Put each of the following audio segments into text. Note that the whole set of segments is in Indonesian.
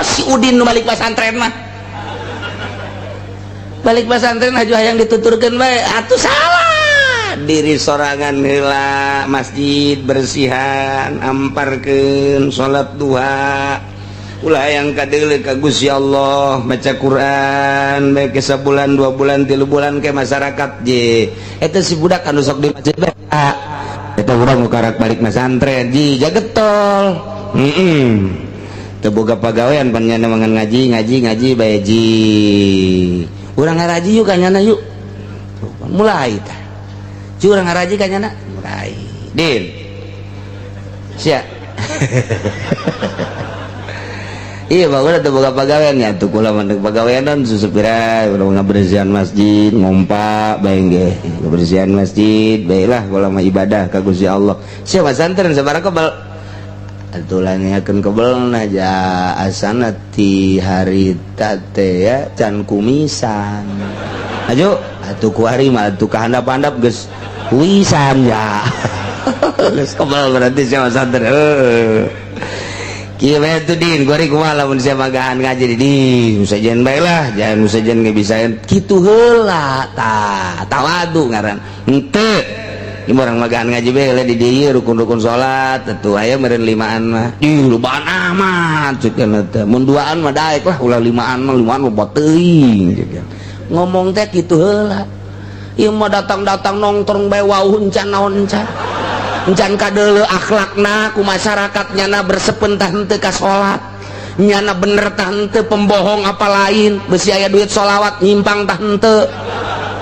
si Udin balik pesantren mah. Balik pesantren aju hayang dituturkeun bae atuh salah. Diri sorangan heula masjid bersihan amparkeun salat duha. Ulah yang kadeuleu ka Gusti Allah maca Quran bae ke sabulan 2 bulan 3 bulan ke masyarakat je. Eta si budak anu sok di masjid bae. Eta urang nu karak balik pesantren ji jagetol. Teu boga pagawean pan nya mangan ngaji bae ji. Urang ngaraji yuk kanyana yuk. Mulai tah. Ci urang ngaraji kanyana mulai. Din. Sia. Iya bagus ada boga pagawean ya tuh kula mandek pagaweanan susupira urang ngabersihan masjid ngompa bae ge ngabersihan masjid baiklah kula mah ibadah ka Gusti Allah. Sia pesantren sabaraha kebal atulah nyakeun kebelna ja asana ti harita teh ya can kumisan. Ajo atuh ku hari mah atuh ka handap-handap geus kumisan ya. Geus kebel berarti sia pesantren. Kieu bae tuh din gori kumaha lamun sia magahan ngaji di musajen bae lah jangan musajen ngebisaeun kitu heula tah tawadu ngaran henteu ieu urang magahan ngaji bae le di dieu rukun-rukun salat atuh aya meureun limaan mah lobaan amat ceukna teh mun duaan mah daek lah ulah limaan mah loba teuing ngomong teh kitu heula ieu mah datang-datang nongkrong bae wauh encan naon encan encan kadeuleu akhlakna ku masyarakat nyana bersepentah henteu ka salat nyana bener tah henteu pembohong apa lain besi aya duit sholawat nyimpang tah henteu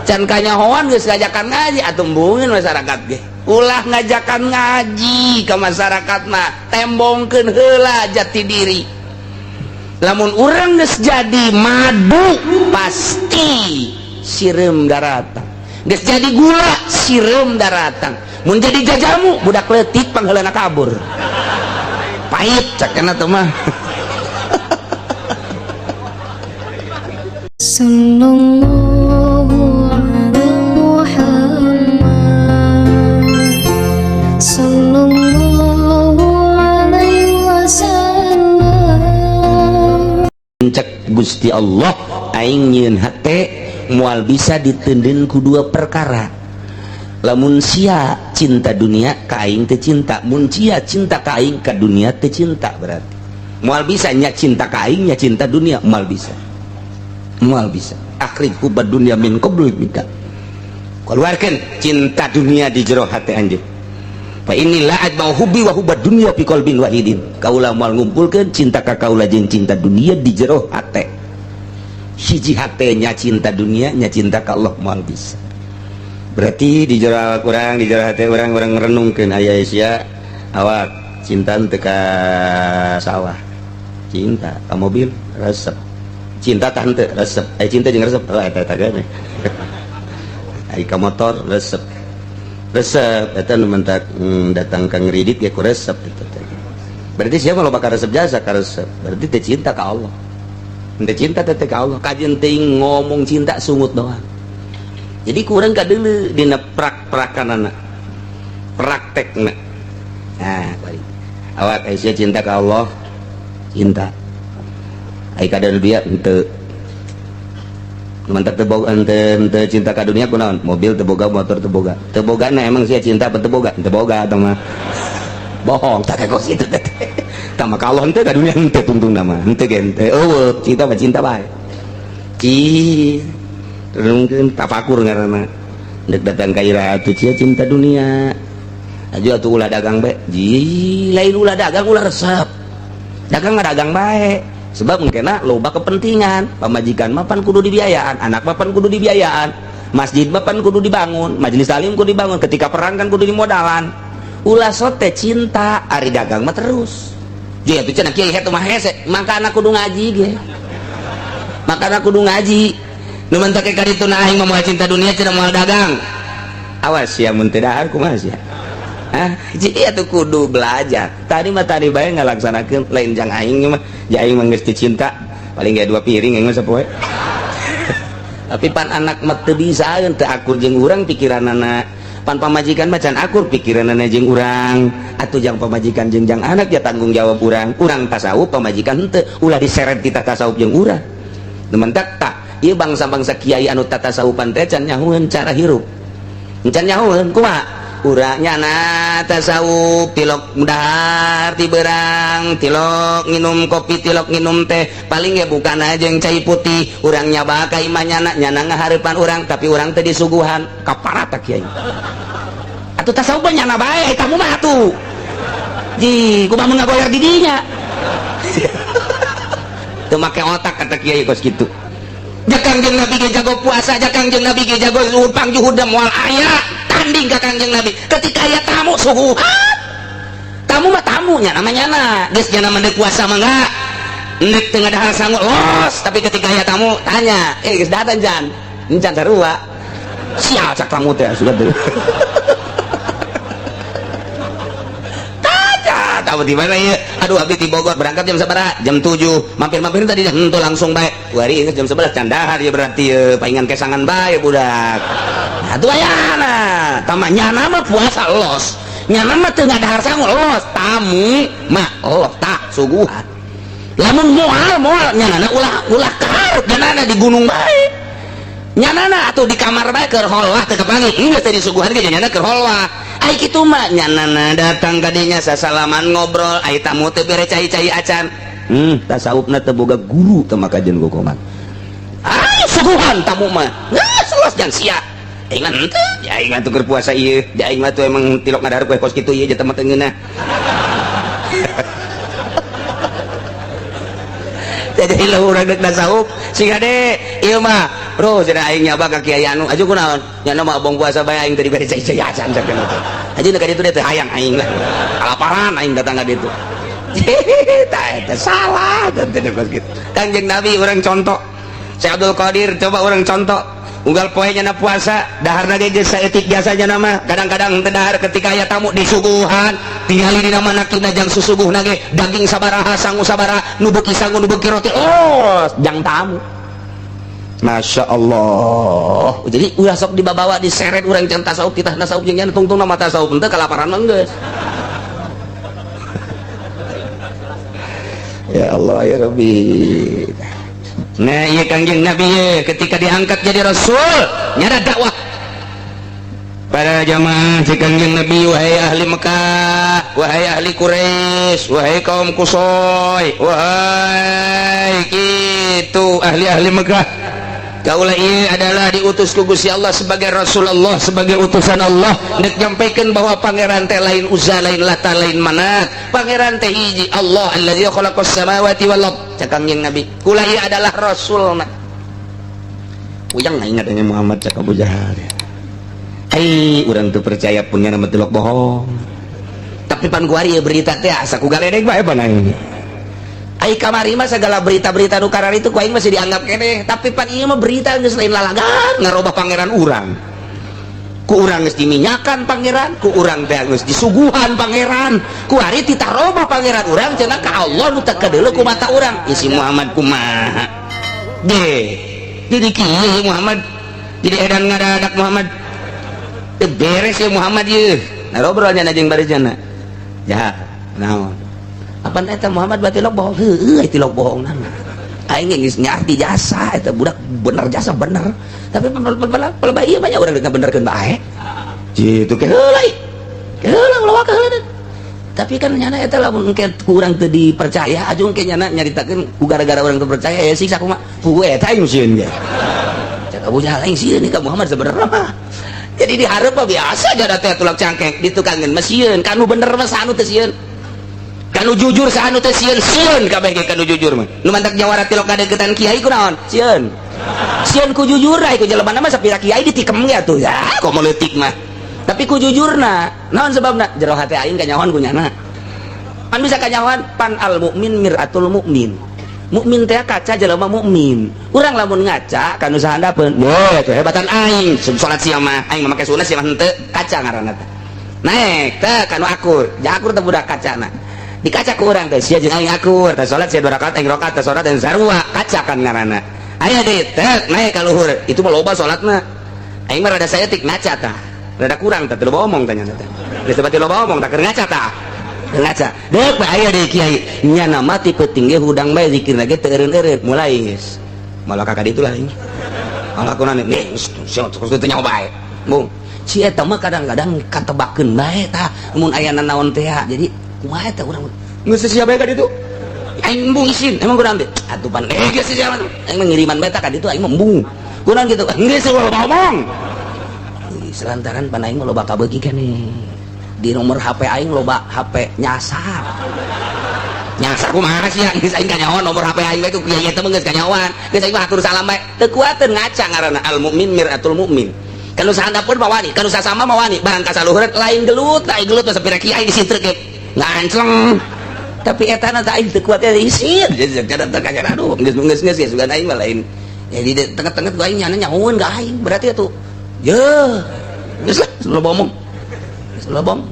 can kanyahoan geus ngajakan ngaji atuh embungin masyarakat ge ulah ngajakan ngaji ka masyarakat mah tembongkeun heula jati diri lamun urang geus jadi madu pasti sireum daratang geus jadi gula sireum daratang mun jadi jajamu budak leutik pangheulana kabur pahit cakna teh mah. Sallallahu ala Muhammad sallallahu alaihi wasallam. Cek Gusti Allah aing nyieun hate moal bisa diteundeun ku dua perkara. Lamun sia cinta dunia ka aing teu cinta, mun sia cinta ka aing ka dunia teu cinta berarti. Moal bisa nya cinta ka aing nya cinta dunia moal bisa. Moal bisa. Akhrij hubad dunya min qablu minka. Keluarkan cinta dunia di jero hati anjeun. Fa inilah ajmau hubbi wa hubad dunya fi qalbin wahidin. Kaula moal ngumpulkeun cinta ka kaula jeung cinta dunia di jero hate. Hiji hate nya cinta dunia nya cinta ka Allah moal bisa. Berarti di jero urang di jero hati urang renungkeun aya sia awak cinta teu ka sawah cinta ka mobil resep cinta tah henteu resep aya cinta jeung resep eta gane ai ka motor resep eta nu mentak datang ka ngridit ge ku resep eta teh berarti sia mah loba ka resep jasa ka resep berarti teu cinta ka Allah teu cinta teh ka Allah kajian teuing ngomong cinta sungut doang. Jadi kurang kadeuleu dina prak-prakanana praktekna nah balik awak aya cinta ka Allah cinta ai kadeuleu dia henteu mantap teu boga henteu cinta ka dunia kunaon mobil teu boga motor teu boga na emang sia cinta apa teu boga eta mah bohong tak kok kitu teh tah mah ka Allah henteu ka dunia henteu tungtungna mah henteu ge henteu eueuh cinta mah cinta bae mungkin tafakur ngaranna dek datang ka ira atuh cia cinta dunia aju atuh ulah dagang bae ji lain ulah dagang ulah resep dagang ngadagang bae sebab mungkinna loba kepentingan pamajikan mah pan kudu dibiayaan anak mah pan kudu dibiayaan masjid mah pan kudu dibangun majelis taklim kudu dibangun ketika perang kan kudu dimodalan ulah sote cinta ari dagang mah terus ji atuh cenah kieu hete mah hese makana kudu ngaji ge makana kudu ngaji nu mentak ka ditu na aing mah cinta dunia cenah moal dagang awas ya mun teu dahar kumaha sia jadi atuh kudu belajar tadi mah tadi bae ngalaksanakeun lain jang aing mah aing mah geus cinta paling ge 2 piring aing mah sapoe tapi pan anak mah teu bisa teu akur jeung urang pikiranana pan pamajikan macan akur pikiranana jeung urang atuh jang pamajikan jeung jang anak ya tanggung jawab urang tasawuf pamajikan henteu ulah diseret kita tasawuf jeung urang tementak tak ieu bangsa-bangsa kiai anu tasawufan teh can nyahoeun cara hirup can nyahoeun kumaha urang nyana tasawuf tilok dahar ti beurang tilok nginum kopi tilok nginum teh paling ya bukan aja yang cai putih urang nyaba ka imah nyana ngahareupan urang tapi urang teh disuguhan kaparata kiai atuh tasawuf nyana bae kamu mah atuh ji kumaha mun ngagoyar di dinya teu make otak kata kiai kos kitu jakang jeung nabi ge jago puasa jakang jeung nabi ge jago zuhud pangjuhud moal aya tanding ka kangjeng nabi ketika aya tamu suguhan tamu mah tamunya namanya geus nya nama deuk puasa mah enggak endek teu ngadahar sangu los tapi ketika aya tamu tanya geus datang jan encan sarua sia cak tamu teh sudah teu tahu di mana ya aduh abdi di Bogor berangkat jam sabaraha jam 7 mampir-mampir tadi henteu langsung bae kuari inget jam 11 can dahar ya berarti paingan kesangan bae budak atuh ayana tamanya mah puasa los nyana mah teu ngadahar sangu los tamu mah los tak suguhan lamun moal nyana ulah karep nyana di gunung bae nyana atuh di kamar bae keur holwah teu kepangi ieu teh disuguhan ge nyana keur holwah ai kitu mah nyanana datang kadinya sasalaman ngobrol ai tamu teh bere cai-cai acan tasawufna teh boga guru teh maka jeung gokoman ai suguhan tamu mah geus los jang sia aing mah henteu ya aing mah teu keur puasa ieu ya aing mah teh emang tilok ngadahar poe kos kitu ieu jeung teh ngeunah jadi lo urang deuk tasawuf sing ade ieu mah bro cenah aing nyaba ka kiai anu aju kunaon nya mah abong puasa bae aing teh dibere cai-cai acan sakeun teh ajeuna ka ditu teh hayang aing lah kalaparan aing datang ka ditu tah eta salah teh kos kitu kangjeng nabi urang contoh Syekh Abdul Qadir coba urang contoh unggal poe nya puasa daharna ge geus saeutik biasa nya mah kadang-kadang teu dahar ketika aya tamu disuguhan tingali dina mana kina jang susuguhna ge daging sabaraha sangu sabaraha nu beuki sangu nu beuki roti jang tamu Masya Allah jadi ulah sok dibawa diseret urang can tasawuf kita tasawuf jeung nya tungtung nama tasawuf henteu kalaparan mah geus ya Allah ya Rabbi. Nah iya kangjeng Nabi ya, ketika diangkat jadi Rasul nyada dakwah para jamaah si kangjeng Nabi wahai ahli Mekah wahai ahli Quraisy wahai kaum Kusoy wahai gitu ahli-ahli Mekah kaulah ieu adalah diutus ku Gusti Allah sebagai Rasulullah sebagai utusan Allah nek nyampaikan bahwa pangeran teh lain Uzza lain Lata lain Manat pangeran teh hiji Allah allazi khalaqas samawati wal ard cakangjeng Nabi kula ieu adalah rasulna uyang ingat dengan Muhammad cak Abu Jahal ai urang teu percaya punya nama telok bohong tapi pan kuari berita teh asa ku galedeg bae pan aing ai kamari mah segala berita-berita nu karar itu ku aing masih dianggap keneh tapi pan ieu mah berita geus lain lalagan ngarobah pangeran urang ku urang geus diminyakan pangeran ku urang teh geus disuguhan pangeran ku ari titarobah pangeran urang cenah ka Allah nu teu kadeuleu ku mata urang isi Muhammad kumaha ge jadi kieu Muhammad jadi edan ngadadak Muhammad teu beres ya Muhammad ieu ngobrolnya jeung barejeunna jaha naon apa eta Muhammad berarti lok bohong heueuh ti lok bohong nama aing geus ngarti jasa eta budak bener jasa bener tapi pelebah ieu banyak urang ngabenerkeun bae kitu ke heula loba ke heula tapi kan nyana eta lamun engke kurang teu dipercaya aju engke nyana nyaritakeun ku gara-gara urang teu percaya ya siksa kumaha ku eta aing sieun ge cak Abu Jahal aing sieun ka Muhammad sebenarnya mah jadi dihareup mah biasa jada teh tulak cangkeng ditukangeun mah sieun kanu bener mah sanu teh sieun kanu jujur sanu teh sieun kabeh ge kanu jujur mah nu mantak jawara tilok ngadeukeutan kiai kunaon sieun ku jujur ai ku jelema mah sapira kiai ditikem ge atuh ya kok meutik mah tapi ku jujurna naon sebabna jero hate aing kanyawan ku nyana pan bisa kanyawan pan al mukmin miratul mukmin mukmin teh kaca jelema mukmin urang lamun ngaca kanu sahandapeun boh teh hebatan aing salat siang mah aing make sunah siang henteu kaca ngaranna teh naik teh kanu akur ja akur teh budak kacana dikaca ku urang teh sia jeung aing akur teh salat sia 2 rakaat aing rakaat teh salat dan sarua kaca kan ngaranna aya deui teh naik ka luhur itu mah loba salatna aing mah rada saeutik ngaca tah rada kurang teh lo omong tanya teh geus teu lo omong tak keur ngaca tah ngaca deuk bae aya deui kiai nya nama ti peuting ge hudang bae zikirna ge teu eureun-eureun mulai malah kakak ditu lah malah kunaon nih sia teu nyaho bae mung si eta mah kadang-kadang katebakeun bae tah mun aya naon teh jadi kumaha eta urang geus sia bae ka ditu aing embung isin emang kunaon teh atuh pan geus sia mah aing ngiriman bae tah ka ditu aing embung kunaon gitu geus ngomong selantaran pan aing loba kabeuki keneh di nomor HP aing loba HP nyasar kumaha sih geus aing kanyahoan nomor HP aing bae ku kieu teh geus kanyahoan geus aing mah atur salam bae teu kuateun ngaca ngaranna al mukmin miratul mukmin kanu sahandapeun mah wani kanu sasama mah wani barang kasaluhureun lain gelut lain gelut mah sapira kiai disintreuk ge ngancleng tapi eta na aing teu kuat isin jadi kadang kanyahoan aduh geus sugan aing mah lain ya di tengah-tengah ku aing nyana nyahoeun ka aing berarti atuh ye geus lah ngomong lobong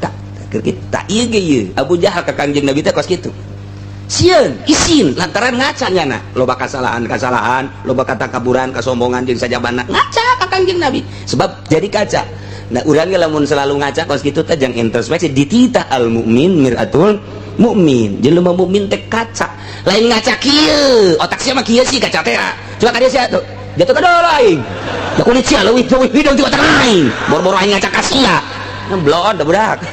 tak kita ieu ge ieu Abu Jahal ka Kangjeng Nabi teh kos kitu sieun isin lantaran ngaca nyana loba kasalahan loba katakaburan kasombongan jeung sajabana ngaca ka Kangjeng Nabi sebab jadi kaca nah urang ge lamun selalu ngaca kos kitu teh jeung introspeksi dititah al mukmin miratul mukmin jelema mukmin teh kaca lain ngaca kieu otak sia mah kieu sih kaca teh coba ka dieu sia tuh jatuh ka deuleu aing da kulit sia leuwih hidung ti otak aing boro-boro aing ngaca ka sia blon da budak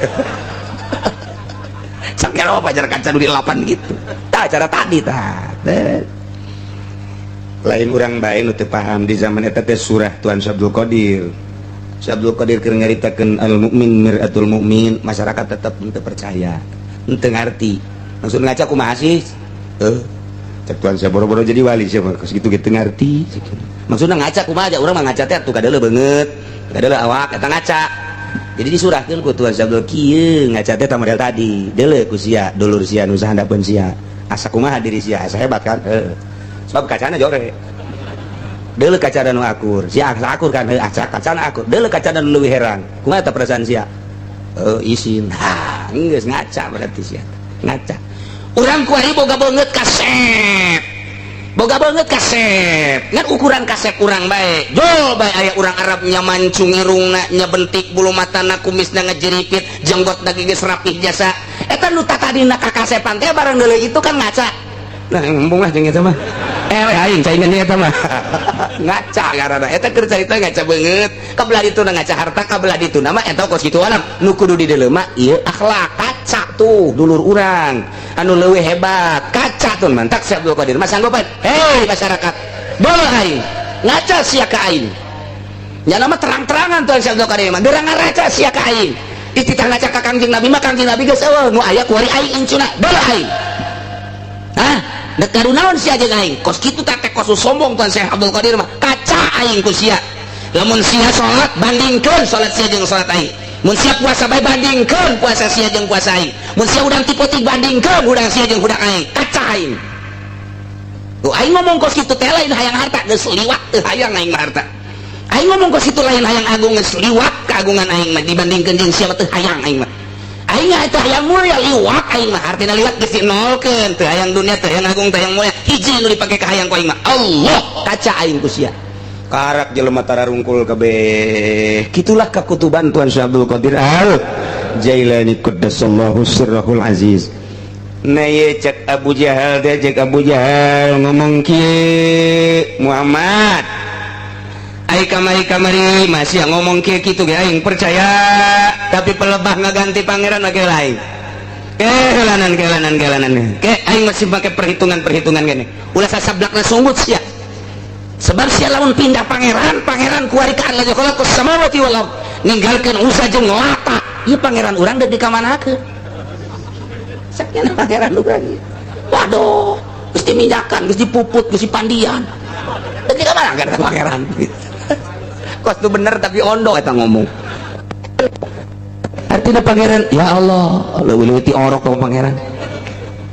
sakero pajar kaca nu di lapan gitu tah cara tadi tah lain urang bae nu teu paham di zaman eta teh surah Tuan Abdul Qadir keur nyaritakeun al mukmin miratul mukmin masyarakat tetep teu percaya teu ngarti maksud ngaca kumaha sih cek Tuan sia boro-boro jadi wali sia geus kitu ge teu ngarti maksudna ngaca kumaha aja urang mah ngaca teh atuh kadeuleu beungeut kadeuleu awak eta ngaca jadi disurahkeun ku Tuan Abdul kieu ngaca teh model tadi deuleu ku sia dulur sia nu sahandapeun sia asa kumaha diri sia asa hebat kan sebab kacana jore deuleu kacana nu akur sia asa akur kan asa kacana akur deuleu kacana nu leuwih herang kumaha teh perasaan sia isin geus ngaca berarti sia ngaca urang ku ari boga beungeut kaset ngan ukuran kaset urang bae jol bae aya urang Arab nya mancung irungna nya bentik bulu matana kumisna ngajeripit jenggotna geus rapih jasa eta nu tatadina ka kasepan teh barang deuleu itu kan ngaca nah embung lah jeung eta mah aing saingan eta mah ngaca ngaranna eta keur carita ngaca beungeut kabelah dituna ngaca harta kabelah dituna mah eta kos kitu alam nu kudu di dieu mah ieu akhlak kaca tuh dulur urang anu leuwih hebat kaca tuh mantak si Abdul Qadir mas sanggupan hei masyarakat boleh aing ngaca sia ka aing nya nama terang-terangan tuh si Abdul Qadir mah derang ngaca sia ka aing ititah ngaca ka Kangjeng Nabi mah Kangjeng Nabi geus eueuh nu aya kuari aing incuna boleh aing hah da kadu naon sia jeung aing kos kitu teh kos sombong tuan Syekh Abdul Qadir mah kaca aing ku sia lamun sia salat bandingkeun salat sia jeung salat aing mun sia puasa bae bandingkeun puasa sia jeung puasa aing mun sia udang tipotik bandingkeun udang sia jeung udang aing kaca aing tuh aing ngomong kos kitu teh lain hayang harta geus liwat teu hayang aing mah harta aing ngomong kos kitu lain hayang agung geus liwat kagungan aing mah dibandingkeun jeung sia teu hayang aing mah aing teh hayang mulia liwat aing mah artina liwat geus dinolkeun teu hayang dunia teu hayang agung teu hayang mulia hiji nu dipake ka hayang ku aing mah Allah kaca aing ku sia karak jelema tararungkul kabeh kitulah kakutuban Tuan Syekh Abdul Qadir Al Jailani quddasallahu sirrahul aziz nah ye cek Abu Jahal teh cek Abu Jahal ngomong kieu Muhammad ai kamari masih ngomong kieu kitu ge aing percaya tapi pelebah ngaganti pangeran lagi lain kelanan ke aing masih pakai perhitungan gini ulah sasablakna sunggut sia sebab sia lamun pindah pangeran kuari ka Allah kalau kus samawati wal ard ninggalkeun usa jeung lata ieu pangeran urang deuk dikamanakeun sakena pangeran urang ieu waduh geus diminjakan geus dipuput geus dipandian deuk dikamanakeun ka pangeran kos tu bener tapi ondo eta ngomong artinya pangeran ya Allah leuwih ti orok ka pangeran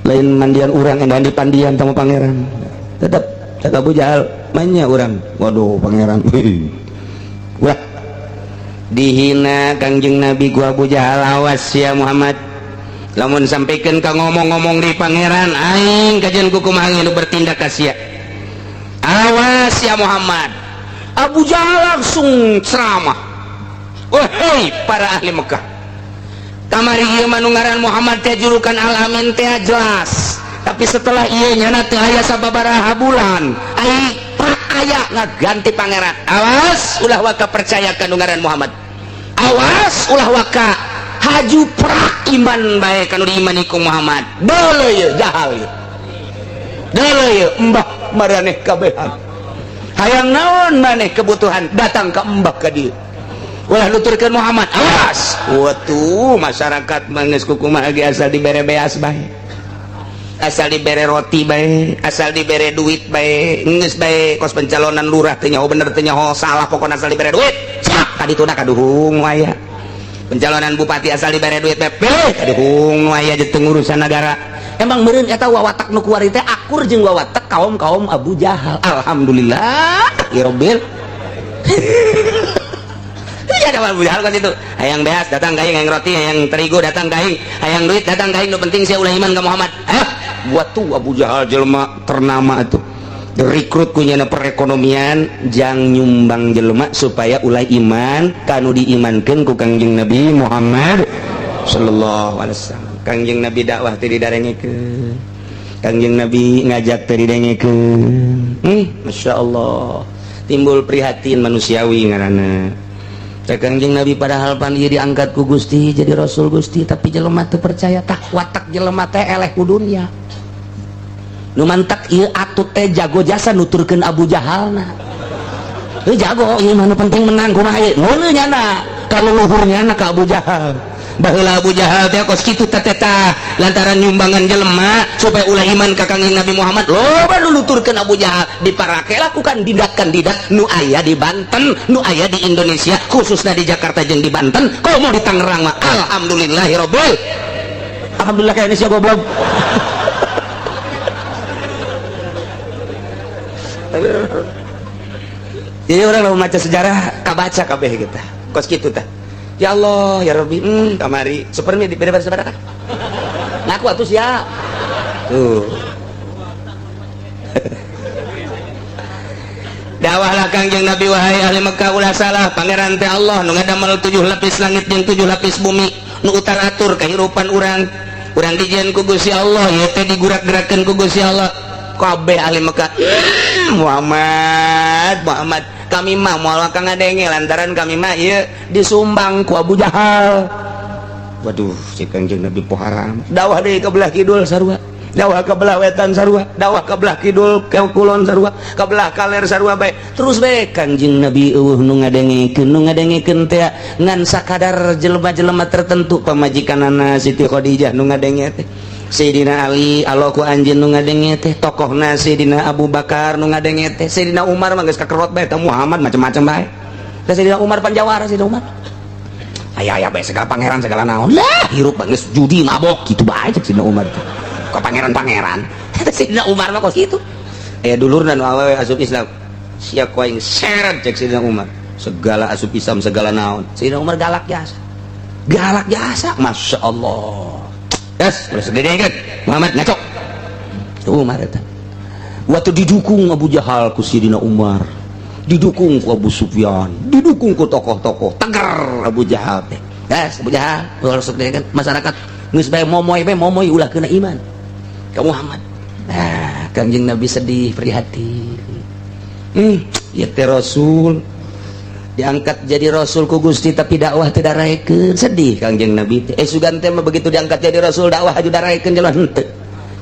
lain mandian urang endah dipandian sama pangeran tetap cak Abu Jahal mainnya orang waduh pangeran wah dihina Kangjeng Nabi gua Abu Jahal awas ya Muhammad lamun sampaikan ka ngomong-ngomong di pangeran aing kajian kukumaha nu bertindak ka sia awas ya Muhammad Abu Jahal langsung ceramah wahai para ahli Mekah, kamari ieu mah nu ngaran Muhammad teh julukan Al-Amin teh jelas, tapi setelah ieu nyana teu aya sababaraha bulan ai aya ngaganti pangeran. Awas ulah waka percaya ka nu ngaran Muhammad, awas ulah waka haju prak iman bae kanu diimani ku Muhammad. Deuleu ieu jahal ieu, deuleu ieu embah maraneh kabehan, hayang naon maneh kebutuhan datang ke embah ka dieu ulah nuturkeun Muhammad. Awas watuh masyarakat manggeus kukumaha ge asal dibere beas bae, asal dibere roti bae, asal dibere duit bae, geus bae kos pencalonan lurah teh nyaho bener teh nyaho salah, pokona asal dibere duit sak kadituna kaduhung aya. Pencalonan bupati asal dibere duit bae pilih kaduhung aya jeung urusan negara. Emang meureun eta wawatak nu kuari teh akur jeung wawatak kaum-kaum Abu Jahal. Alhamdulillah ya Rabbil. Ya ada Abu Jahal kan itu, hayang beas datang kaing, hayang roti, hayang terigu datang kaing, hayang duit datang kaing, nu penting sia ulah iman ka Muhammad. Buat tuh Abu Jahal jelema ternama itu direkrut ku nyana perekonomian jang nyumbang jelema supaya ulah iman kanu diimankeun ku Kangjeng Nabi Muhammad sallallahu alaihi wasallam. Kangjeng Nabi dakwah teu didarengekeun, Kangjeng Nabi ngajak teu didengekeun. Masyaallah timbul prihatin manusiawi ngaranna. Kangjeng Nabi padahal pan ieu diangkat ku Gusti jadi Rasul Gusti, tapi jelema teu percaya tah watak jelema teh eleh ku dunya. Nu mantak ieu atut teh jago jasa nuturkeun Abu Jahalna. Heuh jago ieu mah nu penting menang kumaha ieu. Ngono nyana kalau luhurnya ka Abu Jahal. Baheula Abu Jahal teh kos kitu teh lantaran nyumbangan jelema supaya ulah iman ka Kangjeng Nabi Muhammad. Loba nu nuturkeun Abu Jahal diparake lakukan kandidat nu aya di Banten, nu aya di Indonesia, khususnya di Jakarta jeung di Banten, komo di Tangerang mah alhamdulillahirabbil. Alhamdulillah kayaknya sia goblok. Jadi orang mau baca sejarah kabaca kabeh kita kos kitu teh. Ya Allah ya Rabbi, kamari supermi di beda sabaraha kan ngaku atuh sia tuh. Dakwahlah Kangjeng Nabi wahai ahli Mekah ulah salah pangeran teh Allah nu ngadamel 7 lapis langit jeung 7 lapis bumi nu utar atur kahirupan urang dijieun ku Gusti Allah ieu teh digurak-gerakeun ku Gusti Allah. Kabeh ahli Mekah Muhammad kami mah moal kang ngadenge lantaran kami mah ieu disumbang ku Abu Jahal. Waduh si Kangjeng Nabi poharam dakwah deui ka belah kidul sarua, dakwah ka belah wetan sarua, dakwah ka belah kidul ka kulon sarua, ka belah kaler sarua bae. Terus bae Kangjeng Nabi eueuh nu ngadengekeun teh ngan sakadar jelema-jelema tertentu pamajikanana Siti Khadijah nu ngadenge teh. Sayyidina Ali Allah ku anjeun nu ngadenge teh, tokohna Sayyidina Abu Bakar nu ngadenge teh, Sayyidina Umar mah geus kakerot bae teh Muhammad macam-macam bae. Da Sayyidina Umar panjawara Sayyidina Umar. Aya bae segala pangeran segala naon. Lah hirup geus judi mabok kitu bae cek Sayyidina Umar teh. Ka pangeran-pangeran. Sayyidina Umar mah kos kitu. Aya dulurna nu awewe asup Islam. Sia ku aing seret cek Sayyidina Umar. Segala asup Islam segala naon. Sayyidina Umar galak jasa. Galak jasa, masyaallah. Yes, terus didengekeun Muhammad ngacok. Umar eta. Waktu didukung Abu Jahal ku Sayyidina Umar, didukung ku Abu Sufyan, didukung ku tokoh-tokoh tegar Abu Jahal teh. Yes, Abu Jahal harus didengekeun masyarakat geus bae momoy ulah kena iman ka Muhammad. Nah, Kangjeng Nabi sedih prihatin. Ya teh Rasul diangkat jadi Rasul ku Gusti tapi dakwah teu daraekeun, sedih Kangjeng Nabi teh. Sugan teh mah begitu diangkat jadi Rasul dakwah haju daraekeun jalan henteu.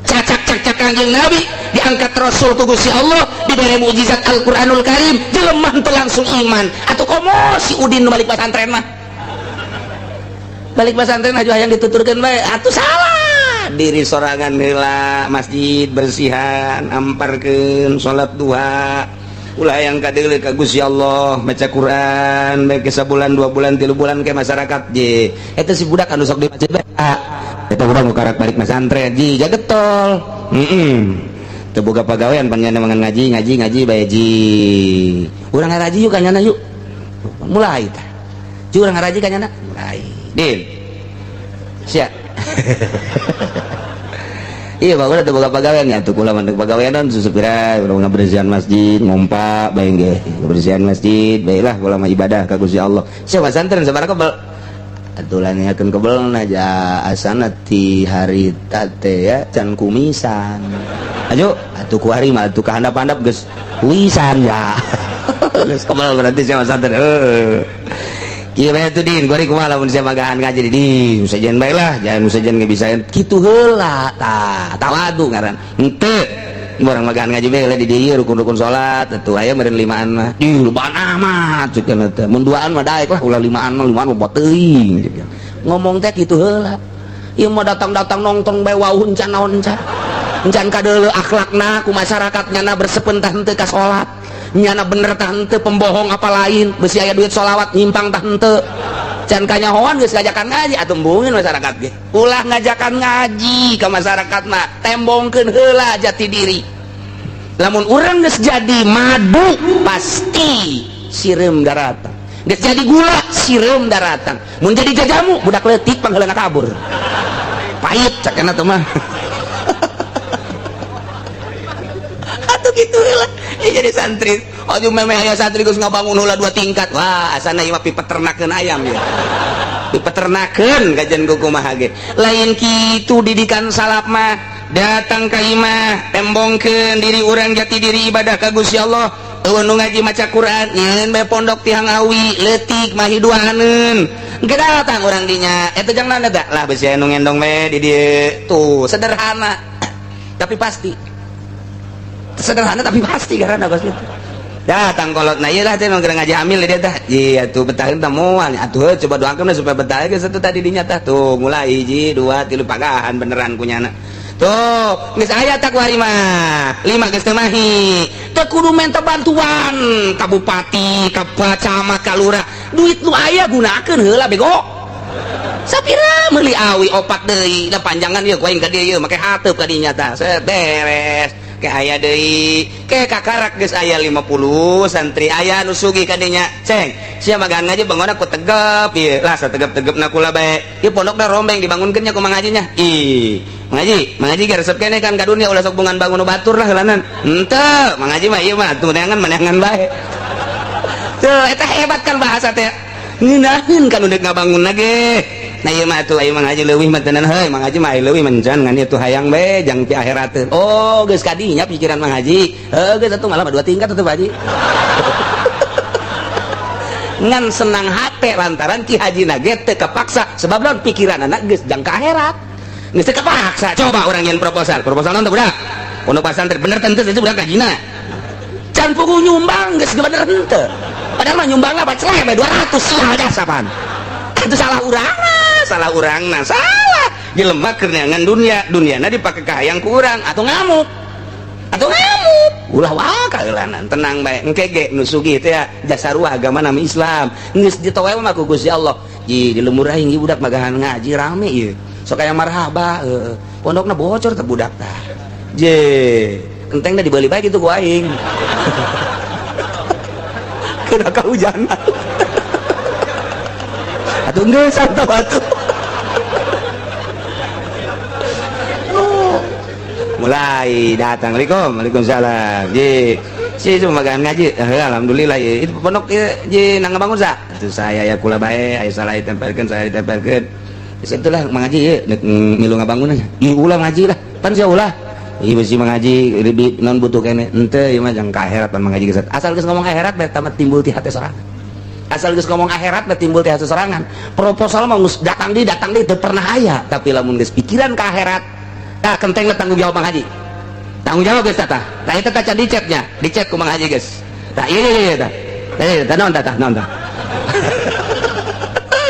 Cacak Kangjeng Nabi diangkat Rasul ku Gusti Allah diberi mukjizat Al-Qur'anul Karim jelema teu langsung iman. Atuh komo si Udin nu balik pesantren mah. Balik pesantren haju hayang dituturkeun bae, atuh salah. Diri sorangan heula masjid bersihan, amparkeun salat duha. Ulah yang kadeuleu ka Gusti Allah maca Quran bae sabulan 2 bulan 3 bulan ke masyarakat je eta si budak anu sok di masjid bae eta budak nu karak balik pesantren ji jagetol teu boga pagawean panjana mangan ngaji bae ji urang ngaraji yuk kanyana yuk mulai tah ji urang ngaraji kanyana mulai din sia iya bagus atuh boga pagawean nya atuh kula mandeg pagaweanan susupira urang ngabersihan masjid ngompa bae ge ngabersihan masjid baiklah kula mah ibadah ka Gusti Allah sia santren sabaraha kebal atuh lain akeun kebelna ja asana ti harita teh ya can kumisan ayo atuh ku hari mah atuh kahandap-handap geus kumisan ya geus kebal berarti sia santren kieu bae atuh din gori kumaha lamun sia magahan ngaji di usajen bae lah jangan usajen ge bisa kitu heula tah tawadu ngaran henteu orang magahan ngaji bae di dieu rukun-rukun salat atuh aya meureun limaan mah lobaan amat ceukna teh mun duaan mah daek lah ulah limaan mah bot teuing ngomong teh kitu heula ieu mah datang-datang nongtong bae wauh encan naon encan kadeuleu akhlakna ku masyarakat nyana bersepen tah henteu ka salat nyana bener tah henteu pembohong apa lain besi aya duit sholawat nyimpang tah henteu can kanyahoan geus ngajakan ngaji atuh embungin masyarakat ge ulah ngajakan ngaji ka masyarakat mah tembongkeun heula jati diri lamun urang geus jadi madu pasti sireum daratang geus jadi gula sireum daratang mun jadi jajamu budak leutik pangheulana kabur pahit cakena teh mah atuh kitu heula jadi santri aduh memeh aya santri geus ngabangun heula 2 tingkat wah asana ieu mah pipeternakeun ayam ya pipeternakeun kajen kumaha ge lain kitu didikan salaf mah datang ka imah tembongkeun diri urang jati diri ibadah ka Gusti Allah eueun nu ngaji maca Quran nyeun bae pondok ti Hangawi leutik mah hiduaneun engke datang urang dinya eta jang nanda da lah beusi anu ngendong bae di dieu tuh sederhana tapi pasti sederhana tapi pasti karena Gus datang kolotna ieu lah teh mangga ngaji hamil dia tah iya tuh betaheun teh moal atuh coba doakeun supaya betah geus atuh tadi dinya tah tuh mulai 1 2 3 pagahan beneran kunyana tuh geus aya tak wari mah 5 geus teu mahi teu kudu minta bantuan ka bupati ka camat ka lurah duit lu aya gunakeun heula bego sapira meuli awi opat deui da panjangan ieu ku aing ka dieu make hateup ka dinya tah set beres ke aya deui ke kakarak geus aya 50 santri aya nu sugih ka dinya ceng sia magahan ngaji bangunna ku tegep ieu lah sategep-tegepna kula bae ieu pondokna rombeng dibangunkeun nya ku mangajinya ih mangaji ge resep keneh kan ka dunia ulah sok bungan bangun batur lah heulanan henteu mangaji mah ieu mah tuh neangan maneangan bae tuh eta hebat kan bahasa teh ngeunaheun kan udah ngabangunna ge nah ieu mah atuh ieu mangaji leuwih mah teunan heuy mangaji mah leuwih mencan ngan ieu tuh hayang bae jang pi akhirat oh geus kadinya pikiran mangaji geus atuh malah 2 tingkat atuh Pak Haji ngan senang hate lantaran Ki Hajina ge teu kepaksa sebab lawan pikiran anak geus jang ka akhirat geus teu kepaksa coba urang nyen proposal naon teh budak pondok pesantren bener teu itu budak hajina can puguh nyumbang geus bener henteu padahal mah nyumbangna baceleh bae 200 salah dah sapan itu salah urangna salah jelema keur neangan duniana dipake ka hayang ku urang atau ngamuk ulah wae kaeulanan tenang bae engke ge nu sugih teh jasa ruah agama nama Islam geus ditowe mah ku Gusti Allah ji di lembur aing budak magahan ngaji rame ieu sok aya marhaba pondokna bocor teh budak tah je enteng da dibeli bae kitu ku aing kena kahujanan atuh geus atuh mulai datang Waalaikumsalam ji si cuma magahan ngaji alhamdulillah ya itu pondok ji nang ngabangun sa itu saya ya kula bae aya salah ditempelkeun saya ditempelkeun itulah mengaji ya milu ngabangun aja ulah ngaji lah pan sia ulah ieu bisi mengaji lebih non butuh kene henteu ieu mah jang ka akhirat pan mengaji geus asal geus ngomong akhirat bae tamat timbul ti hate sorangan asal geus ngomong akhirat bae timbul ti hate sorangan proposal mah datang di teu pernah aya tapi lamun geus pikiran ka akhirat tah kenteng tanggung jawab Mang Haji tanggung jawab geus tah tah eta tah di chatnya di chat ku Mang Haji geus tah ieu tah naon tah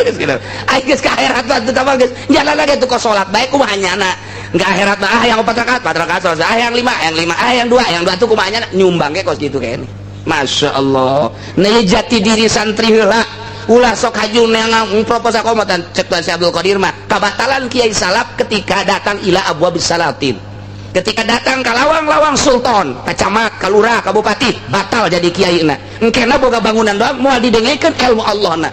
geus kitu aing geus ka akhirat teh tah geus jalan lagi tuh ka salat bae kumaha nyana enggak akhirat mah yang 4 rakaat salat yang 5 yang 2 tuh kumaha nyana nyumbang ge kos kitu kene masyaallah nah jati diri santri heula ulah sok haju neangan proposal komotan cek Tuan Syekh Abdul Qadir mah kabatalan kiai salaf ketika datang ila abwabis salatin ketika datang ke lawang-lawang sultan ka camat ka lurah ka bupati batal jadi kiaina engkena boga bangunan doang moal didengekeun ilmu Allah na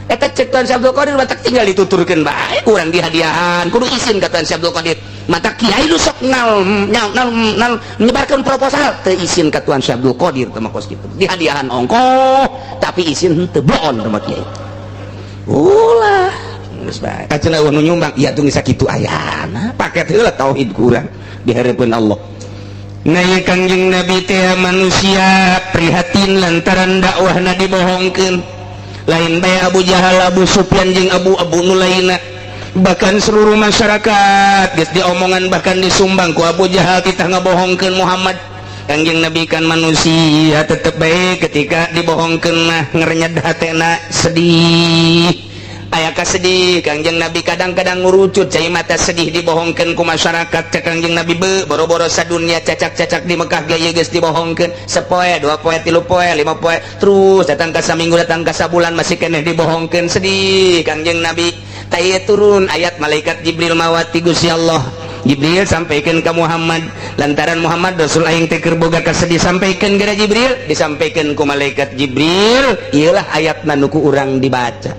eta cek Tuan Syekh Abdul Qadir batak tinggal dituturkeun bae urang dihadiahan kudu izin ka Tuan Syekh Abdul Qadir mata kiai lu sok nyebarkan proposal teu izin ka Tuan Syekh Abdul Qadir teh makos kitu di hadiahan ongkoh tapi izin teu boon sama kiai ulah geus bae kacenah nu nyumbang ieu tong sakitu ayana paket heula tauhid kurang dihareupeun Allah. Nah ya Kangjeng Nabi teh manusia prihatin lantaran dakwahna dibohongkeun lain bae Abu Jahal Abu Sufyan jeung abu-abu nu lainna bahkan seluruh masyarakat geus diomongan bahkan disumbang ku Abu Jahal kita ngabohongkeun Muhammad. Kangjeng Nabi kan manusia tetep bae ketika dibohongkeun mah ngerenyed hatena sedih aya kasedih. Kangjeng Nabi kadang-kadang ngurucut cai mata sedih dibohongkeun ku masyarakat cek Kangjeng Nabi boro-boro sadunya cacak-cacak di Mekah gaya geus dibohongkeun sepoe 2 poe 3 poe 5 poe terus datang ka saminggu datang ka sabulan masih keneh dibohongkeun sedih Kangjeng Nabi. Taya turun ayat malaikat Jibril mawati Gusti Allah. Jibril sampaikan ke Muhammad lantaran Muhammad Rasul aing teh keur boga kasedih sampaikan gara Jibril disampaikan ku malaikat Jibril ieulah ayatna nu ku urang dibaca.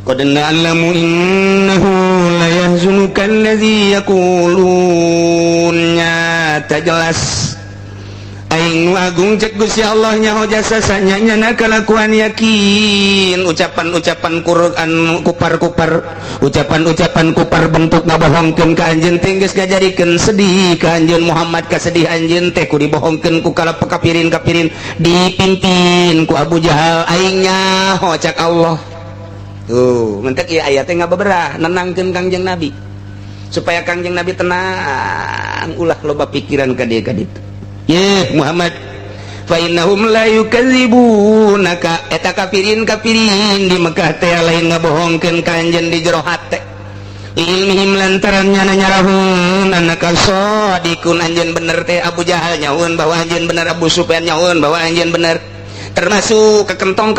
Qad na'lamu innahu la yahzunuka allazi yaqulun nyata jelas aing nu agung cek Gusti Allah nyaho jasa sanyana kalakuan yakin ucapan-ucapan Quran kupar-kupar ucapan-ucapan kupar bentuk ngabohongkeun ka anjeun teh geus ngajarikeun sedih ka anjeun Muhammad kasedih anjeun teh ku dibohongkeun ku kala kapirin-kapirin dipimpin ku Abu Jahal aing nyaho cek Allah. Tuh, mentek ieu aya teh ngabeberah nenangkeun Kangjeng Nabi supaya Kangjeng Nabi tenang ulah loba pikiran ka dieu ka ditu. Ye Muhammad fa innahum la yukadzibunaka eta kapirin-kapirin di Mekah teh lain ngabohongkeun ka anjeun di jero hate ilmihim lantaran nyana nyarahun annaka shadiqun anjeun bener teh Abu Jahal nyahoun bahwa anjeun bener Abu Sufyan nyahoun bahwa anjeun bener termasuk kekentong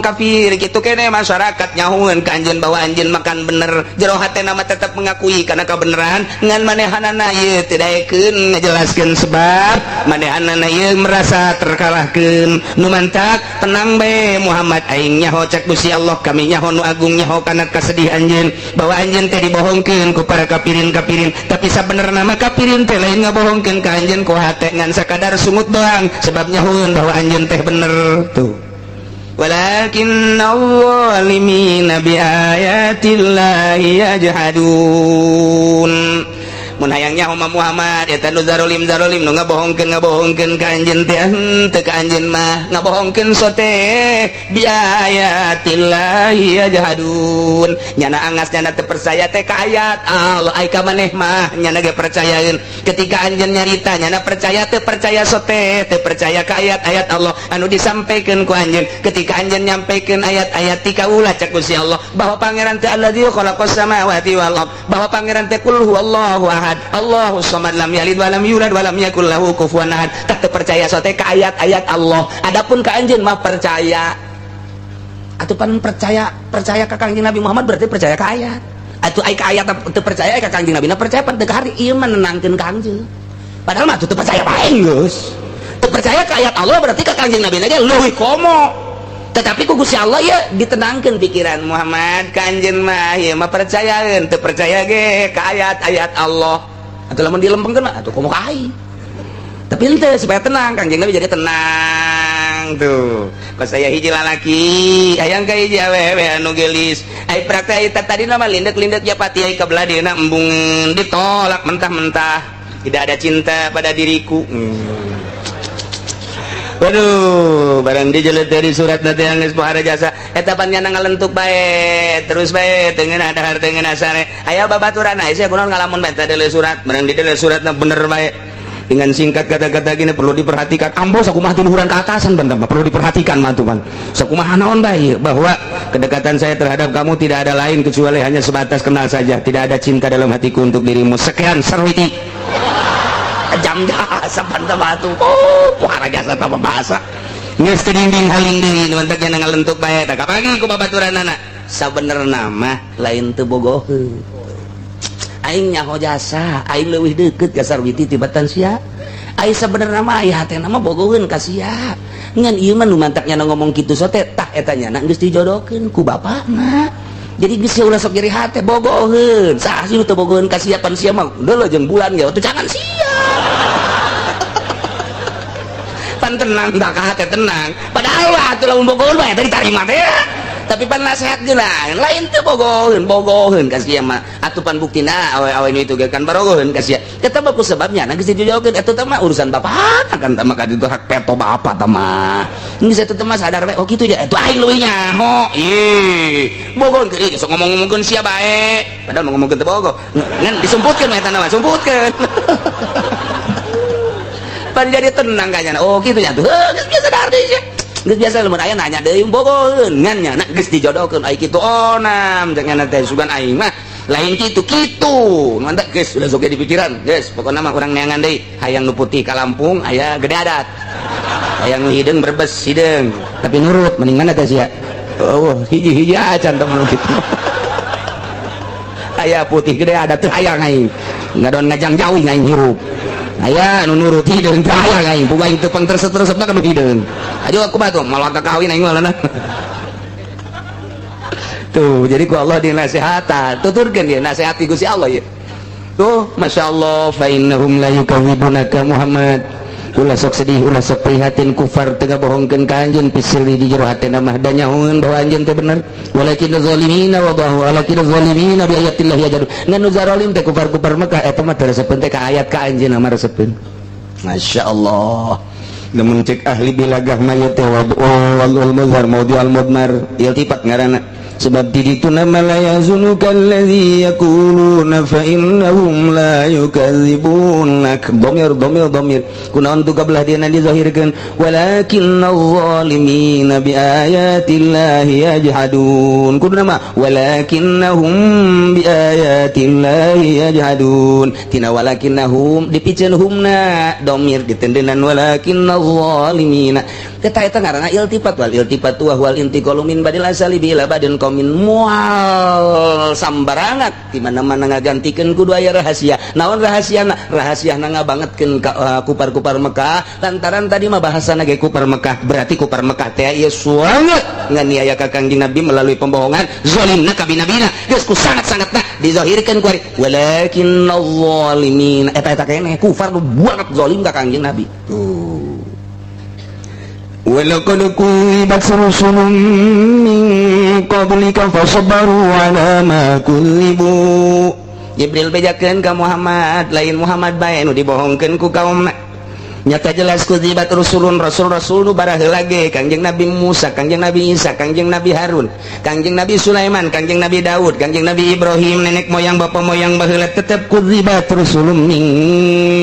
kafir gitu kene masyarakat nyahuan ka anjeun bahwa anjeun makan bener jero hatena mah tetep mengakui karena kebenaran ngan manehanana ieu teu daekeun ngajelaskeun sebab manehanana ieu merasa terkalahkeun nu mantak tenang bae Muhammad aing nyaho cek Gusti Allah kami nyaho nu agung nyaho kana kasedih anjeun bahwa anjeun teh dibohongkeun ku para kapirin-kapirin tapi sabenerna mah kapirin teh lain ngabohongkeun ka anjeun ku hate ngan sakadar sungut doang sebab nyahoeun bahwa anjeun teh bener tuh. Walakinna adh-dhalimina biayatillahi yajhadun. Mun hayang nyaho Muhammad eta nu zarolim nu ngabohongkeun ka anjeun teh teu ka anjeun mah ngabohongkeun sote biayatillahi yajhadun nyana angas nyana teu percaya teh ka ayat Allah ai ka maneh mah nyana ge percayaeun ketika anjeun nyarita nyana percaya teu percaya sote teu percaya ka ayat-ayat Allah anu disampaikeun ku anjeun ketika anjeun nyampaikeun ayat-ayat ti kaulah cek Gusti Allah bahwa pangeran teh alladzi khalaqas samawati wal ard bahwa pangeran teh qul huwallahu ahad Allahus samad lam yalid walam yulad walam yakul lahu kufuwan ahad tak percaya sote ka ayat-ayat Allah adapun ka anjeun mah percaya atuh pan percaya ka Kangjeng Nabi Muhammad berarti percaya ka ayat atuh ai ka ayat teu percaya ka Kangjeng Nabi na percaya pan teu kahari ieu mah nenangkeun Kangjeng padahal mah teu percaya bae geus teu percaya ka ayat Allah berarti ka Kangjeng Nabi na ge leuwih komo tetapi ku Gusti Allah ya ditenangkeun pikiran Muhammad kanjeun mah ieu mah percayaeun teu percaya ge ka ayat-ayat Allah atuh lamun dilempengkeun mah atuh komo ka aing tapi henteu supaya tenang Kangjeng Nabi jadi tenang tuh pas aya hiji lalaki hayang ka hiji awewe anu gelis ai praktek eta tadi nama lindet-lindet japati ai ka beladina embung ditolak mentah-mentah tidak ada cinta pada diriku. Waduh, barang dijelet dari surat nanti yang geus pohara jasa eta pan nyana ngalentuk bae terus bae teu ngeunah dahar teu ngeunah sare aya babaturan aya sia kunaon ngalamun bae tadi surat barang dijelet suratna bener bae dengan singkat kata-kata gini perlu diperhatikan ambo sakumaha teh luhuran ke atasan banda perlu diperhatikan mah tuh man sakumaha naon bae bahwa kedekatan saya terhadap kamu tidak ada lain kecuali hanya sebatas kenal saja tidak ada cinta dalam hatiku untuk dirimu sekian Sarwiti jam jasa banta batu pohara jasa tanpa bahasa geus teu dinding haling deui nu mantak nya ngalentuk bae tah kapagi ku babaturanna sabenerna mah lain teu bogoheun aing nyaho jasa aing leuwih deukeut ka Sarwiti tibatan sia aing sabenerna mah aya hatena mah bogoheun ka sia ngan ieu mah nu mantak nya ngomong kitu sote tah eta nya geus dijodohkeun ku bapakna jadi geus ulah sok nyeri hate bogoheun saha sih teu bogoheun kasiapan sia mah deuleuh jeung bulan ge teu jangan sia pan tenang da ka hate tenang padahal wah teu lamun bogoheun bae teh ditarima teh tapi pan nasehat geunah lain teu bogoheun ka sia mah atuh pan buktina awe-awe itu ge kan barogoheun ka sia eta mah ku sebabnya geus dijojokeun eta teh mah urusan bapak kan tah mah ka ditu hak peto bapak tah mah geus eta teh mah sadar we oh kitu ya atuh aing leuwih nyaho ieu bogoheun ge sok ngomong-ngomongkeun sia bae padahal ngomongkeun teu bogoh ngan disumputkeun eta mah sumputkeun pan jadi tenang kayaknya oh kitu nya tuh geus biasa sadar deui sia geus biasa lamun aya nanya deui bogoheun ngan nya geus dijodohkeun ai kitu onam jangan teh sugan aing mah lain kitu mantap geus sudah sok di pikiran geus pokona mah urang neangan deui hayang nu putih ka Lampung aya gede adat hayang nu hideung Brebes hideung tapi nurut mending mana teh sia oh hiji-hiji acan temen kitu aya putih gede adat teu hayang aing ngadon ngajang jauh aing hirup aya nu nurut hideung teu hayang aing boga aing teu pangteresep-teresep mah kana hideung ajo aku mah tuh malah kawin aing mah tuh jadi ku Allah dinasihatan tuturkeun dia nasihati Gusti Allah ya tuh masyaallah fa innahum la yukadzibunaka Muhammad ulah sok sedih ulah sok prihatin kufar teu bohongkeun ka anjeun pisiri di jero hatena mah da nyahoeun bahwa anjeun teh bener walakin zalimina wa bahwa walakin zalimina bi ayatillah yajadu ngan nu zalim teh kufar-kufar Mekah eta mah teresepeun teh ka ayat ka anjeun mah resepeun masyaallah lamun cek ahli bilagah mayat wal muzhar maudi al mudmar iltifat ngaranna sebab di ditu nama la yazunuka alladhi yaquluna fa innahum la yukadzibunak domir kunaon tu kabelah dina dizahirkeun walakinna adh-dhalimina bi ayatillahi yajhadun kudu nama walakinnahum bi ayatillahi yajhadun tina walakinnahum dipikeun humna domir ditendeunan walakinna adh-dhalimina eta ngaranna iltifat wal intiqalu min badil asali bila badin min mual sambarangat di mana-mana ngagantikeun kudu aya rahasia naon rahasiana ngabangetkeun ka kupar-kupar Mekah lantaran tadi mah bahasana ge kupar Mekah berarti kupar Mekah teh ieu sangat nganiaya ka Kangjeng Nabi melalui pembohongan zalimna ka binabina geus ku sangat-sangatna dizahirkeun ku ari walakinnal zalimin eta keneh kufar nu banget zalim ka Kangjeng Nabi tuh walaqad kuzibat rusulun min qablika fasabaru ala ma kuzibu Jibril bejakeun ka Muhammad lain Muhammad bae nu dibohongkeun ku kaumna nyata jelas kuzibat rusulun rasul-rasul nu baraheula ge Kangjeng Nabi Musa Kangjeng Nabi Isa Kangjeng Nabi Harun Kangjeng Nabi Sulaiman Kangjeng Nabi Daud Kangjeng Nabi Ibrahim nenek moyang bapa moyang baheula tetep kuzibat rusulun min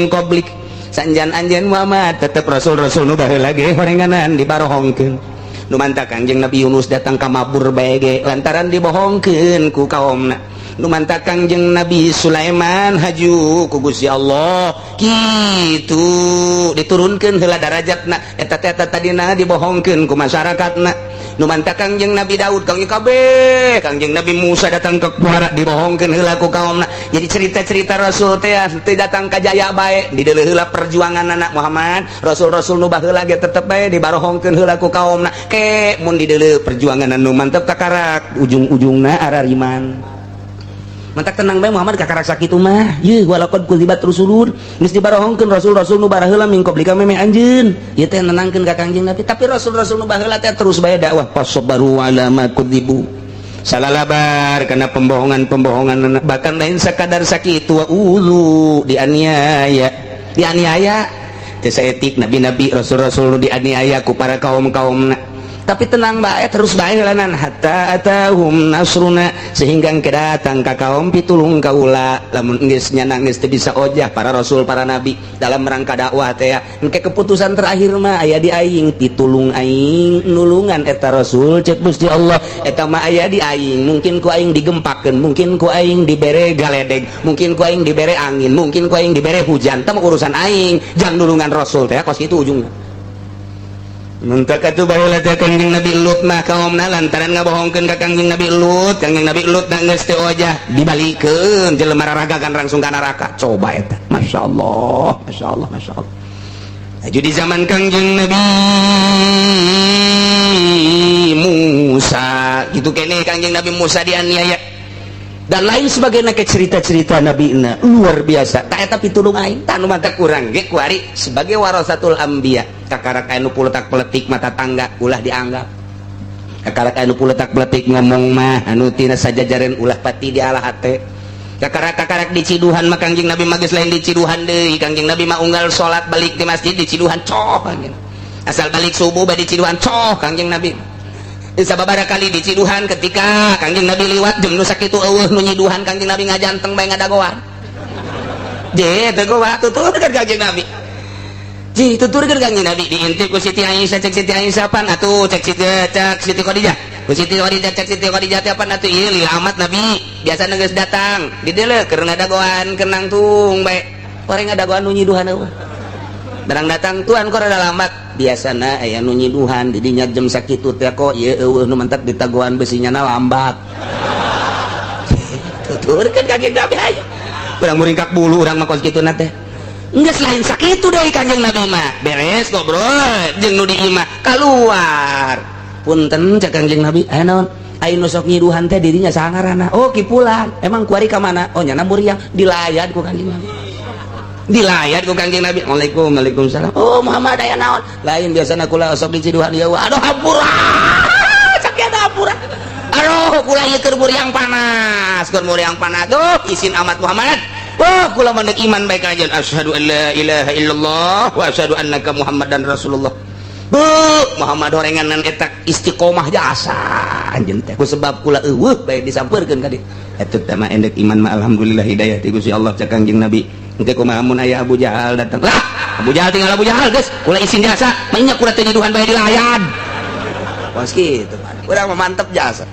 qablik sanjan anjeun Muhammad tetep rasul-rasul nu baheula ge horenganan dibarohongkeun nu mantap Kangjeng Nabi Yunus datang ka Mabur bae ge lantaran dibohongkeun ku kaumna nu mantap Kangjeng Nabi Sulaiman haju ku Gusti Allah kitu diturunkeun heula darajatna eta tadina dibohongkeun ku masyarakatna nu mantap Kangjeng Nabi Daud Kangjeng Nabi Musa datang ke kuara dibohongkeun heula ku kaumna jadi cerita-cerita rasul teh datang ka jaya bae di deuleu heula perjuangan anak Muhammad rasul-rasul nu baheula ge tetep bae dibarohongkeun heula ku kaumna ke mun di deuleu perjuangan anu mantep kakarak ujung-ujungna arariman mantak tenang bae Muhammad kakarak sakitu mah yeuh walaqad kuzibat rusulun geus dibarohongkeun rasul-rasul nu baraheula min qablika meme anjeun ieu teh nenangkeun ka Kangjeng Nabi tapi rasul-rasul nu baheula teh terus bae dakwah fasabaru ala ma kudzibu salalabar karena pembohongan bahkan lain sakadar sakitu wa ulu dianiaya teu saeutik nabi-nabi rasul-rasul nu dianiaya ku para kaum-kaumna tapi tenang bae terus bae lanan hatta atahum nasruna sehingga engke datang ka kaum pitulung kaula lamun geus nyanang geus teu bisa ojah para rasul para nabi dalam rangka dakwah teh engke keputusan terakhir mah aya di aing pitulung aing nulungan eta rasul cek Gusti Allah eta mah aya di aing mungkin ku aing digempakeun mungkin ku aing dibere galedeg mungkin ku aing dibere angin mungkin ku aing dibere hujan teh urusan aing jang nulungan rasul teh kos kitu ujungna Muntak atuh baheula teh Kangjeng Nabi Lut mah kaumna lantaran ngabohongkeun ka Kangjeng Nabi Lut Kangjeng Nabi Lut na geus teu ojah dibalikeun jelema raragagan langsung ka neraka coba eta masyaallah aju di zaman Kangjeng Nabi Musa itu kene Kangjeng Nabi Musa dianiaya dan lain sebagainya ke cerita-cerita Nabi luar biasa tak eta pitulung aing tanu mata kurang ge kuari sebagai warasatul anbiya kakara kainu puletak peletik mata tangga ulah dianggap kakara kainu puletak peletik ngomong mah anu tina sajajaren ulah pati dialah hate kakara di Ciduhan mah Kangjeng Nabi magis lain di Ciduhan deui Kangjeng Nabi mah unggal salat balik di masjid di Ciduhan coh asal balik subuh di Ciduhan coh Kangjeng Nabi sababaraha kali di Ciduhan ketika Kangjeng Nabi liwat jeung nu sakitu eueuh nu nyiduhan Kangjeng Nabi ngajanteng bae ngadagoan je dagoa tuturkeun Kangjeng Nabi ji tuturkeun Kangjeng Nabi diintip ku Siti Aisyah cek Siti Aisyah pan atuh cek Siti Khadijah ku Siti Khadijah cek Siti Khadijah teh pan atuh ieu lilamat Nabi biasa geus datang di dieu keur ngadagoan keur nangtung bae pare ngadagoan nu nyiduhan eueuh barang datang tuan kok rada lambat biasana aya nu nyiduhan di dinya jam sakitu teh kok ieu eueuh nu mentek ditagoan besinya lambat tuturkeun Kangjeng Nabi aya urang muringkak bulu urang mah kos kitu teh geus lain sakitu deui Kangjeng Nabi mah beres ngobrol jeung nu di imah keluar punten cek Kangjeng Nabi aya naon aya nu sok nyiduhan teh dirinya saha ngaranna oh kipulan emang kuari ka mana oh nya na muriang dilayat ku Kangjeng Nabi dilayat ku Kangjeng Nabi Waalaikumsalam oh Muhammad aya naon lain biasana kula sok di Ciduhan ieu aduh hampura sakit hampura aduh kula ieu keur muriang panas tuh izin amat Muhammad oh kula mandek iman bae ka anjeun asyhadu an la ilaha illallah wa asyhadu annaka Muhammadan Rasulullah bu Muhammad horenganan eta istiqomah jasa anjeun teh ku sebab kula eueuh bae disampeurkeun ka dieu eta teh mah endek iman mah alhamdulillah hidayah ti Gusti Allah cak Kangjeng Nabi engke kumaha mun aya Abu Jahal datang lah Abu Jahal tinggal Abu Jahal geus kula izin jasa mainnya kula teh nyiduhan bae dilayan pos kitu urang mah mantep jasa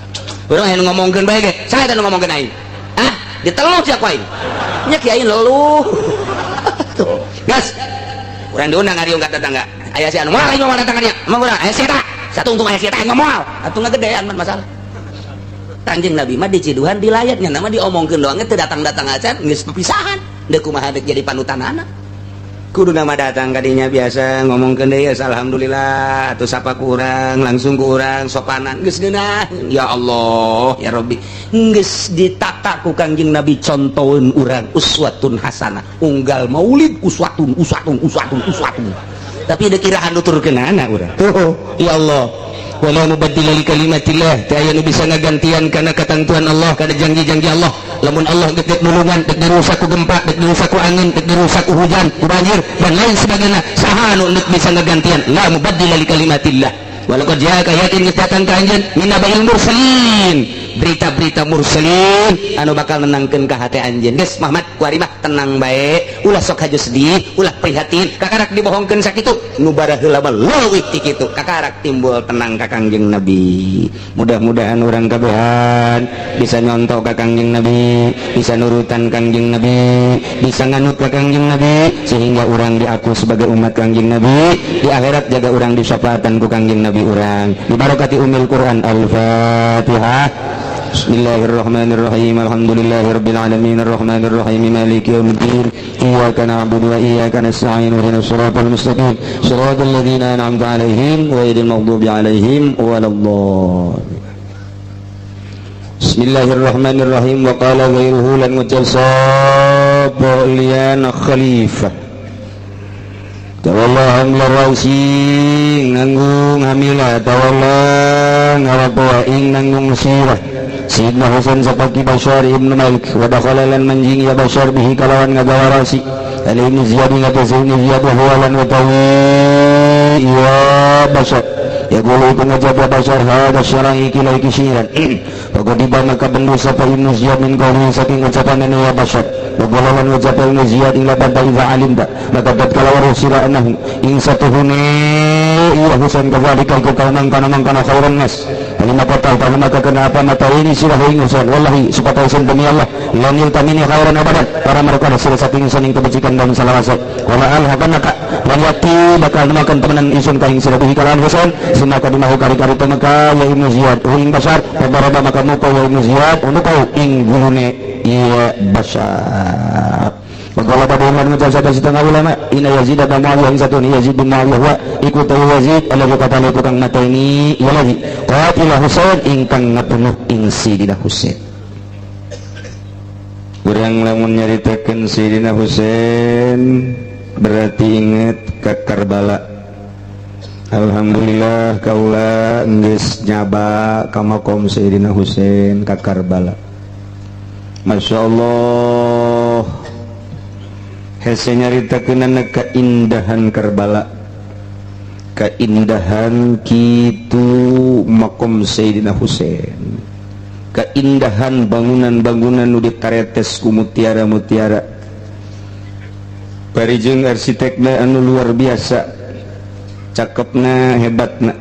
urang aya nu ngomongkeun bae ge saha teh nu ngomongkeun aing ah diteluh sia ku aing nya kieu aing leuluh tuh gas urang diundang ari ungkat tetangga aya si anu moal aing moal datang ka dieu emang urang aya si eta satu untung aya si eta aing moal atuh ngagedean mah masalah Kangjeng Nabi mah di Ciduhan dilayatnya nama diomongkeun doang teh datang-datang acan geus pisahan da kumaha dek jadi panutanana kudu nama datang kadinya biasa ngomongkeun deui alhamdulillah atuh sapa ku urang langsung ku urang sopanan geus geunah ya Allah ya Rabbi geus ditata ku Kangjeng Nabi contoheun urang uswatun hasanah unggal maulid uswatun tapi ada kiraan nuturkeun anak urang tuh ya Allah wala mubaddila li kalimatillah teh aya nu bisa ngagantian kana ketentuan Allah kana janji-janji Allah lamun Allah dek nulungan dek dirusak ku gempa dek dirusak ku angin dek dirusak ku hujan ku banjir dan lain sebagainya saha nu bisa ngagantian la mubaddila li kalimatillah walaqad ja'aka yakin datang ka anjeun min nabail mursalin berita-berita mursalin anu bakal nenangkeun ka hate anjeun geus Muhammad kuari mah tenang bae ulah sok haju sedih ulah prihatin kakarak dibohongkeun sakitu nu bara heula mah leuwih ti kitu kakarak timbul tenang ka Kangjeng Nabi mudah-mudahan urang kabehan bisa nyontok ka Kangjeng Nabi bisa nurutan Kangjeng Nabi bisa nganut ka Kangjeng Nabi sehingga urang diaku sebagai umat Kangjeng Nabi di akhirat jaga urang disyafaatan ku Kangjeng Nabi urang di barokati umil Quran Al-Fatihah Bismillahirrahmanirrahim Alhamdulillahirabbil alamin arrahmanir rahim maliki yaumiddin iyyaka na'budu wa iyyaka nasta'in ihdinas siratal mustaqim siratal ladzina an'amta 'alaihim ghairil maghdubi 'alaihim waladdallin Bismillahirrahmanirrahim wa qala ghairuhu lan ngucap sapa liana khalifah tawallah hamla rausi nganggung hamila tawallah ngarapawa ing nanggung sirah Sayyidina Hasan sapaki Bashar ibn Malik wa dakhala lan manjing ya Bashar bihi kalawan ngagawarasi alaihi ziyadi ngatasini ziyad huwalan wa tawi ya Bashar ya gulu itu ngajab ya Bashar hada syara'i kilai kisiran pagodiba maka bendu sapa ibn Ziyad min qawli saking ucapan ya Bashar Wabalawan wajapal Ziyad ing lapan ta'idha alimta maka tatkala warusira anahu ing satuhune iya husan kawalika iku kaunang kana khairan nas Alima patal tahu maka kenapa mata ini sirah ing usan wallahi supaya usan demi Allah lanil tamini khairan abadan para mereka ada salah satu insan yang kebajikan dan salawasat wala alhabanaka wanwati bakal makan temenan insun kahing sirah bihi kalaan husan sinaka dimahu kari-kari temaka ya ibnu Ziyad ing Bashar pabaraba maka muka ya ibnu Ziyad untuk kau ing gulune iya Bashar Pagkala pada umat ngucap sabda setengah ulama, Inna Yazid ada Muawiyah yang satu ni Yazid bin Muawiyah wa ikuti Yazid alladzi qatala tukang mata ini ya lagi qatila Husain ingkang ngabunuh ing Sayyidina Husain. Urang lamun nyaritakeun Sayyidina Husain berarti inget ka Karbala. Alhamdulillah kaula geus nyaba ka makom Sayyidina Husain ka Karbala. Masya Allah hese nyaritakeunana keindahan Karbala, keindahan kitu makom Sayyidina Husain, keindahan bangunan-bangunan nu dikaretes ku mutiara-mutiara, parijeng arsitekna anu luar biasa, cakepna, hebatna,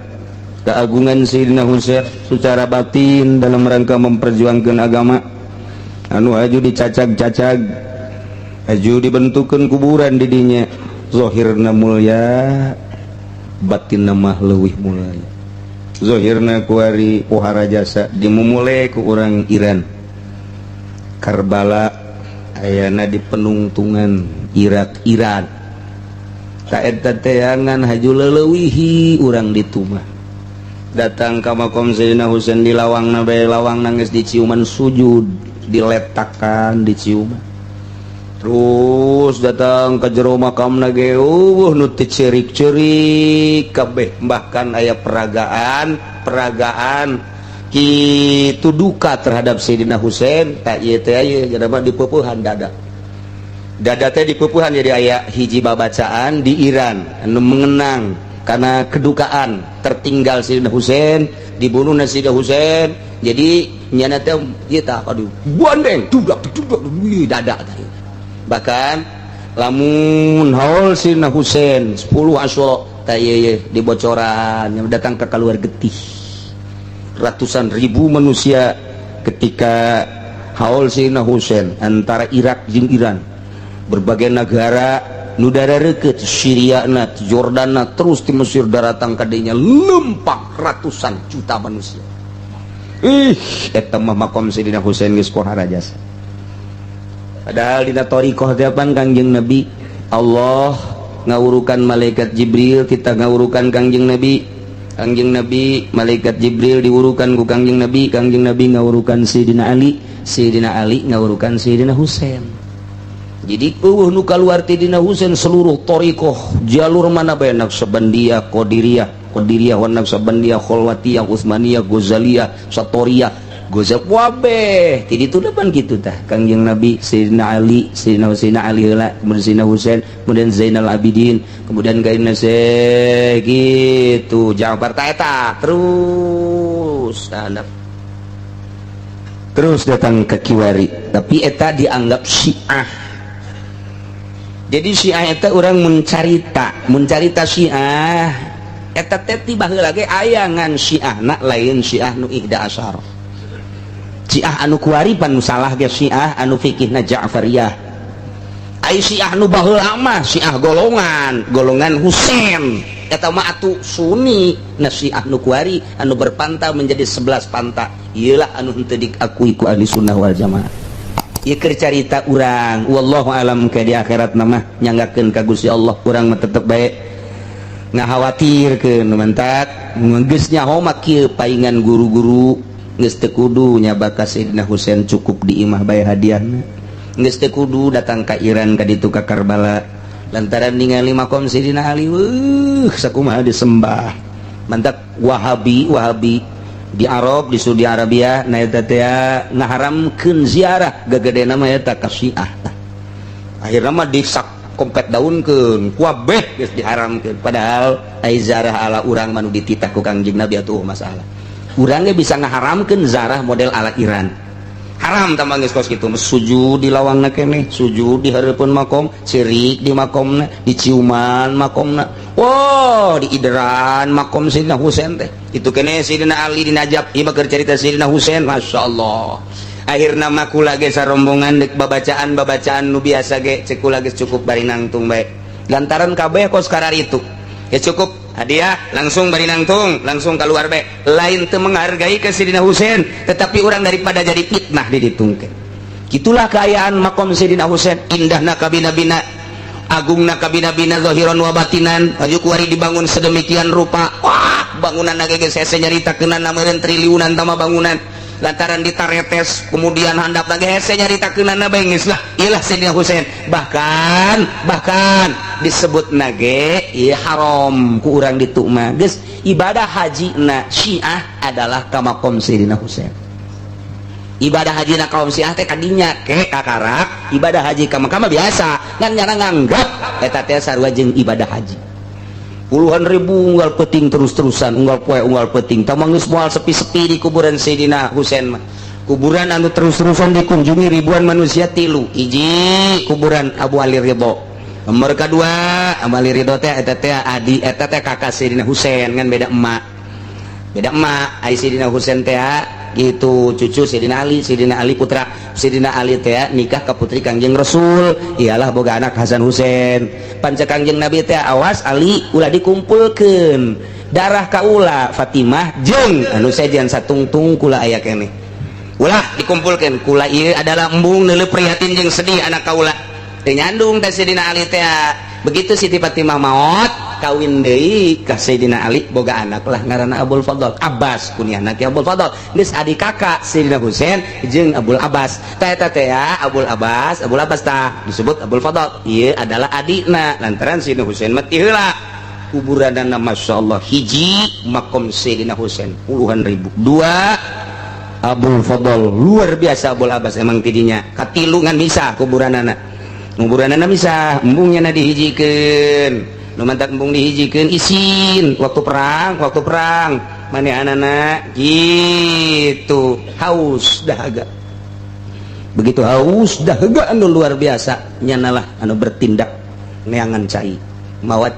keagungan Sayyidina Husain secara batin dalam rangka memperjuangkan agama anu aju dicacag-cacag, aju dibentukeun kuburan di dinya, zahirna mulya, batinna mah leuwih mulya. Zahirna kuari pohara jasa dimumule ku urang Iran. Karbala ayana di penungtungan Irak Iran. Ta eta teangan haju leuwih urang ditumah. Datang ka makom Sayyidina Husain di lawangna bae lawang nangis diciuman sujud, diletakkan diciuman. Terus datang ke jero makamna ge nu teu cerik-cerik kabeh, bahkan aya peragaan kitu duka terhadap Sayyidina Husain. Tak ieu teh aya jelema dipeupuhan dada teh dipeupuhan, jadi aya hiji babacaan di Iran anu mengenang karena kedukaan tertinggal Sayyidina Husain, dibunuhna Sayyidina Husain. Jadi nyana teh ieu tah aduh bandeng dudak dada teh. Bahkan lamun haul Sayyidina Husain 10 Asyura tah ieu dibocoran yang datang ke keluar getih ratusan ribu manusia ketika haul Sayyidina Husain antara Irak jeung Iran, berbagai negara nu darareukeut, Syriana, Jordana, terus di Mesir daratang kadinya lempang ratusan juta manusia. Eta mah makom Sayyidina Husain geus pohara jasa. Padahal dina thariqah teh Kangjeng Nabi Allah ngawurukan malaikat Jibril, kita ngawurukan Kangjeng Nabi. Kangjeng Nabi malaikat Jibril diwurukan ku Kangjeng Nabi ngawurukan Sayyidina Ali, Sayyidina Ali ngawurukan Sayyidina Husain. Jadi nu kaluar ti dina Husain seluruh thariqah jalur mana bae Naqsabandiyah, Qadiriyah wa Naqsabandiyah, Khalwatiyah, Utsmaniyah, Ghazaliyah, Satoriyah, gozak wabeh ti ditu depan kitu tah Kangjeng Nabi, Sayyidina Ali, Sayyidina Ali heula, kemudian Sayyidina Husain, kemudian Zainal Abidin, kemudian gaina gitu Ja'far ta eta terus datang ke Kiwari, tapi eta dianggap Syiah. Jadi Syiah eta orang mencarita Syiah eta teh tiba heula ge ayangan Syiahna lain Syiah nu Ihda Asyar. Syiah anu kuaripan nu salah ge Syiah anu fikihna Ja'fariyah. Ai Syiah nu baheula mah Syiah golongan Husain. Eta mah atu Sunni. Na Syiah nu kuari anu berpanta menjadi 11 panta. Ieulah anu henteu diakui ku ahli sunnah wal jamaah. Ieu keur carita urang, wallahu alam ke di akhirat mah nyanggakeun ka Gusti Allah, urang mah tetep bae ngahawatirkeun mentak geus nyaho mah kieu paingan guru-guru geus teu kudu nyaba ka Sayyidina Husain cukup di imah bae hadiahna, geus teu kudu datang ka Iran ka ditu ka Karbala lantaran ningali makom Sayyidina Ali sakumaha disembah. Mantak Wahabi di Arab, di Saudi Arabia na eta teh ngaharamkeun ziarah gagedena mah eta ka Syiah. Akhirna mah disak kompet daunkeun kuabeh geus diharamkeun, padahal ai ziarah ala urang manu dititah ku Kangjeng Nabi atuh masalah. Urang ge bisa ngaharamkeun ziarah model ala Iran. Haram tambah geus kos kitu, sujud di lawangna keneh, sujud di hareupeun makom, sirik di makomna, diciuman makomna. Wow, di ideran makom Sayyidina Husain teh. Itu keneh Sayyidina Ali di Najaf, ieu mah keur cerita Sayyidina Husain, masyaallah. Akhirna mah kula ge sarombongan dek babacaan nu biasa ge cek kula geus cukup bari nangtung bae. Lantaran kabeh kos karar itu. Ya cukup hadiah langsung bari nangtung, langsung keluar bae. Lain teu menghargai ke Sayyidina Husain, tetapi orang daripada jadi fitnah di ditungkeun. Itulah keayaan makom Sayyidina Husain, indahna kabina-bina, agungna kabina-bina zahiran wa batinan, aju kuari dibangun sedemikian rupa. Wah, bangunan geus hese nyaritakeunna meureun triliunan tama bangunan. Lantaran ditaretes kemudian handap lagi hese nyaritakeunna bae geus lah. Iyalah Sayyidina Husain. Bahkan disebut nage ieu haram ku urang ditu mah. Geus ibadah haji na Syiah adalah ka makom Sayyidina Husain. Ibadah haji na kaum Syiah teh kadinya ke kakarak, ibadah haji ka Makkah biasa ngan nyana nganggap eta teh sarua jeung ibadah haji. Puluhan ribu unggal peuting terus-terusan, unggal poe unggal peuting, tah geus moal sepi-sepi di kuburan Sayyidina Husain mah. Kuburan anu terus-terusan dikunjungi ribuan manusia tilu. Hiji kuburan Abu Ali Ridho. Nomor kedua Abu Ali Ridho teh eta teh adi eta teh kakak Sayyidina Husain ngan beda emak. Beda emak, ai Sayyidina Husain teh gitu cucu Sayyidina Ali putra Sayyidina Ali teh nikah ka putri Kangjeng Rasul, iyalah boga anak Hasan Husain. Panca Kangjeng Nabi teh awas Ali ulah dikumpulkeun darah ka ulah Fatimah jeung anu sajian satungtung kula aya keneh ulah dikumpulkeun kula ieu adalah embung neuleuh prihatin jeung sedih anak ka ulah teu nyandung teh Sayyidina Ali teh. Begitu Siti Fatimah maot kawin deui ka Sayyidina Ali boga anak lah ngaranna Abul Fadl Abbas kunyahna ki Abul Fadl geus adik kakak Sayyidina Husain jeung Abul Abbas tah eta teh ya Abul Abbas tah disebut Abul Fadl ieu adalah adikna lantaran Sayyidina Husain mah ti heula kuburanna masyaallah hiji makom Sayyidina Husain puluhan ribu, dua Abul Fadl luar biasa Abul Abbas emang tidinya katilu ngan bisa kuburanana bisa embungnya na dihijikeun nu mantak embung dihijikeun isin waktu perang manehanana gitu haus dahaga. Begitu haus dahaga anu luar biasa nyanalah anu bertindak neangan cai mawat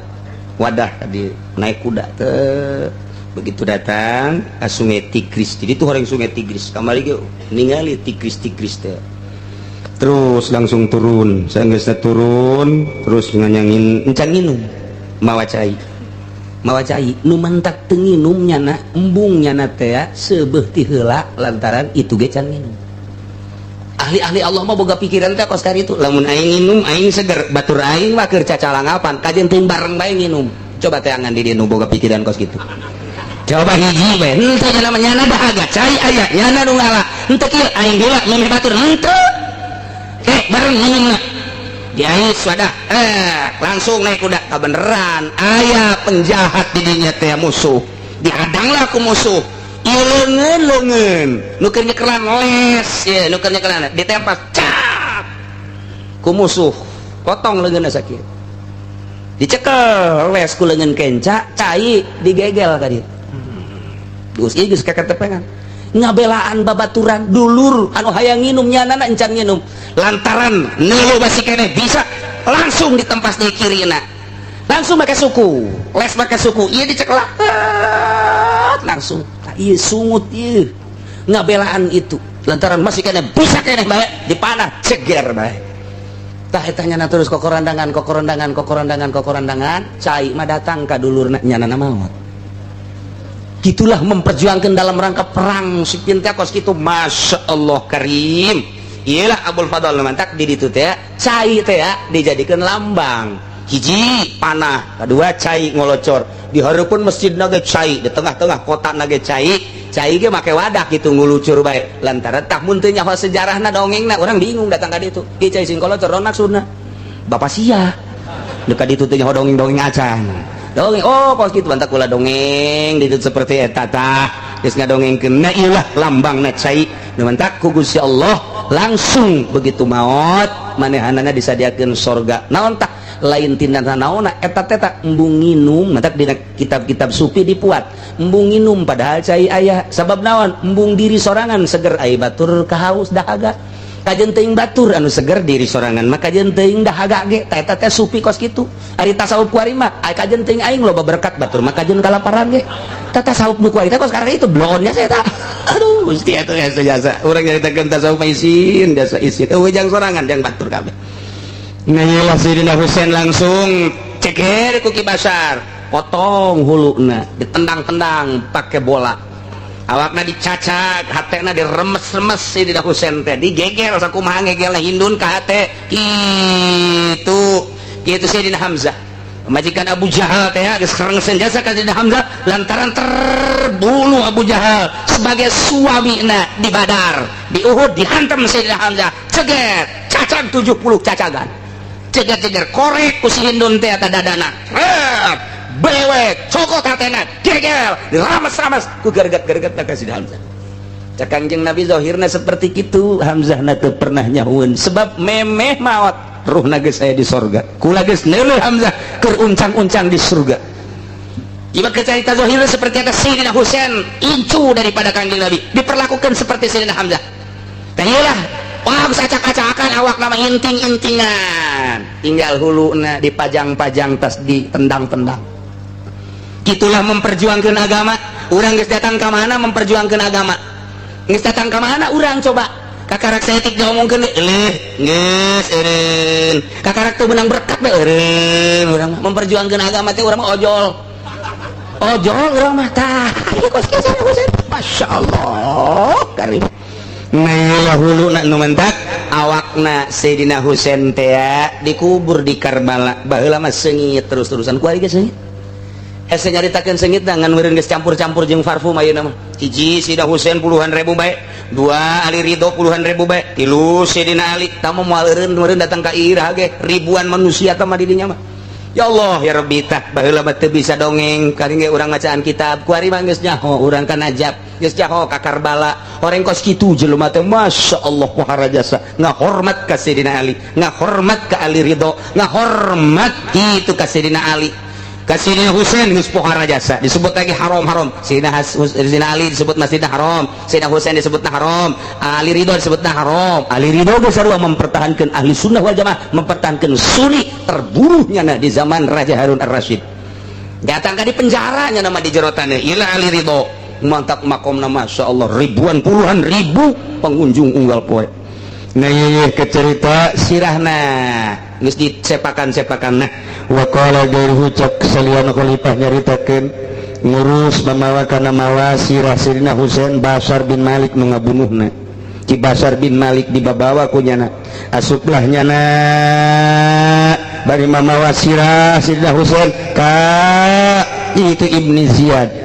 wadah tadi naik kuda teh. Begitu datang ke sungai Tigris, jadi itu orang sungai Tigris kamari ge ningali Tigris teh terus langsung turun, saya nggak turun terus nganyangin encan nginum mawa cai nu mantak teu nginum nyana embung nyana teh seubeuh ti heula lantaran itu ge can nginum. Ahli-ahli Allah mah boga pikiran teh kos kari itu lamun aing nginum aing seger batur aing mah keur cacalangapan kajen teu bareng bae nginum. Coba teh angan di dieu nu boga pikiran kos kitu. Coba hiji we henteu nyana dahaga cai aya nyana nu ngalah henteu kieu aing heula memeh batur henteu bareng minumna diais wadah langsung naik kuda kebeneran aya penjahat di dinya teh musuh dihadanglah ku musuh ieu leungeun nu keur nyekelan les ye nu keur nyekelan ditempas cap ku musuh potong leungeunna sakieu dicekel les ku leungeun kenca cai digegel ka dieu geus ieu geus keketepengan ngabelaan babaturan dulur anu hayang nginum nyanana encan nginum lantaran neuleuh masih keneh bisa langsung ditempas di kirina langsung make suku les make suku ieu dicekelak langsung ieu sungut ieu ngabelaan itu lantaran masih keneh bisa keneh bae dipanah ceger bae tah eta nyana terus kokorandangan cai mah datang ka dulurna nyanana maot. Gitulah memperjuangkan dalam rangka perang si pintakos gitu masya Allah karim. Iyalah Abul Fadl mantak di ditu teh cai teh dijadikan lambang hiji panah kedua cai ngolocor di hareupeun masjid nage cai di tengah-tengah kota nage cai ge make wadah gitu ngulucur bae lantaran tah mun teu nyaho sejarahna dongengna urang bingung datang ka ditu ieu cai sing ngolocor ronak sunna bapak sia dekat ditu teh nyaho dongeng acan dongeng oh kos kitu bantak kula dongeng ditut seperti eta tah geus ngadongengkeun na ieulah lambangna cai nu mantak ku Gusti Allah langsung begitu maot manehanana disadiakeun sorga naon tah lain tindakan naonna eta teh embung nginum mantak dina kitab-kitab sufi dipuat embung nginum padahal cai aya sabab naon embung diri sorangan seger ai batur kahaus dahaga kajen teuing batur anu seger diri sorangan maka kajen teuing dahaga ge eta teh sufi kos kitu ari tasawuf kuari mah kajen teuing aing loba berkat batur maka kajen kalaparan ge tata tasawuf nu kuari teh kos karena itu blonnya saya tah aduh gusti atuh biasa urang nyaritakeun tasawuf isin biasa isin eueuh jang sorangan jang batur kabeh nyalah Sayyidina Husain langsung ceker ku Ki Basar potong huluna ditendang-tendang pakai bola awakna dicacak, hatena diremes-remes Sayyidina Husain teh, digegel sakumaha ngegelna hindun ka hate. Kitu Sayyidina Hamzah. Majikan Abu Jahal teh geus karengseun jasa ka Sayyidina Hamzah lantaran terbunuh Abu Jahal sebagai suamina di Badar. Di Uhud dihantam Sayyidina Hamzah, ceget, cacak 70 cacagan. Ceger-ceger korek ku si hindun teh eta dadana. Bewek, cokot hatena, gegel, diramas-ramas ku gerget-gerget ka Sayyidina Hamzah. Cak Kangjeng Nabi zahirna seperti kitu, Hamzah na teu pernah nyahueun sebab memeh maot ruhna geus aya di sorga. Kula geus neuleuh Hamzah keur uncang-uncang di surga. Ibarat cerita zahirna seperti ada Sayyidina Husain incu daripada Kangjeng Nabi, diperlakukan seperti Sayyidina Hamzah. Tah ieulah wah geus acak-acakan awak nama inting-intingan, tinggal huluna dipajang-pajang tas ditendang-tendang. Gitulah memperjuangkan agama. Urang geus datang ka mana memperjuangkan agama. Geus datang ka mana urang coba. Kakarak saya tik ngomongkeun eleuh geus eureun. Kakarak teu menang berkat we eureun. Urang memperjuangkan agama teh urang mah ojol. Ojol urang mah tah. Masyaallah karim. Nah huluna nu mentak awakna Sayyidina Husain teh dikubur di Karbala. Baheula mah seungit terus-terusan ku ari geus seungit. Hese nyaritakeun seungit ngan meureun geus campur-campur jeung parfum ayeuna mah. Hiji Sayyidina Husain puluhan ribu bae, dua Ali Ridho puluhan ribu bae, tilu Sayyidina Ali. Tamu moal meureun datang ka Irah ge ribuan manusia tah mah di dinya mah. Ya Allah ya Rabbi tah baheula mah teu bisa dongeng kali ge urang ngacaan kitab ku ari mah geus nyaho urang ka Najab geus nyaho ka Karbala horeng kos kitu jelema teh masyaallah pohara jasa ngahormat ka Sayyidina Ali, ngahormat ka Ali Ridho, ngahormat kitu ka Sayyidina Ali. Ka Sayyidina Husain geus pohara jasa disebut lagi haram-haram. Sayyidina Ali disebut masjidna haram, Sayyidina Husain disebutna haram, Ali Ridho disebutna haram. Ali Ridho geus sarua mempertahankan ahli sunnah wal jamaah, mempertahankan sunni terbunuhnya di zaman Raja Harun Ar-Rasyid. Datang ka di penjara nya nama di jerotan ieu Ali Ridho. Mantap makomna masyaallah ribuan puluhan ribu pengunjung unggal poe. Nah ieu ke cerita sirahna geus disepakan-sepakan. Nah wa qala gairuhu cak saliyana khalifah nyaritakeun ngurus mamawa kana mawa sirah Sayyidina Husain Bashar bin Malik nu ngabunuhna. Ci Bashar bin Malik dibabawa ku nyana asuplah nyana bari mamawa sirah Sayyidina Husain ka itu Ibnu Ziyad.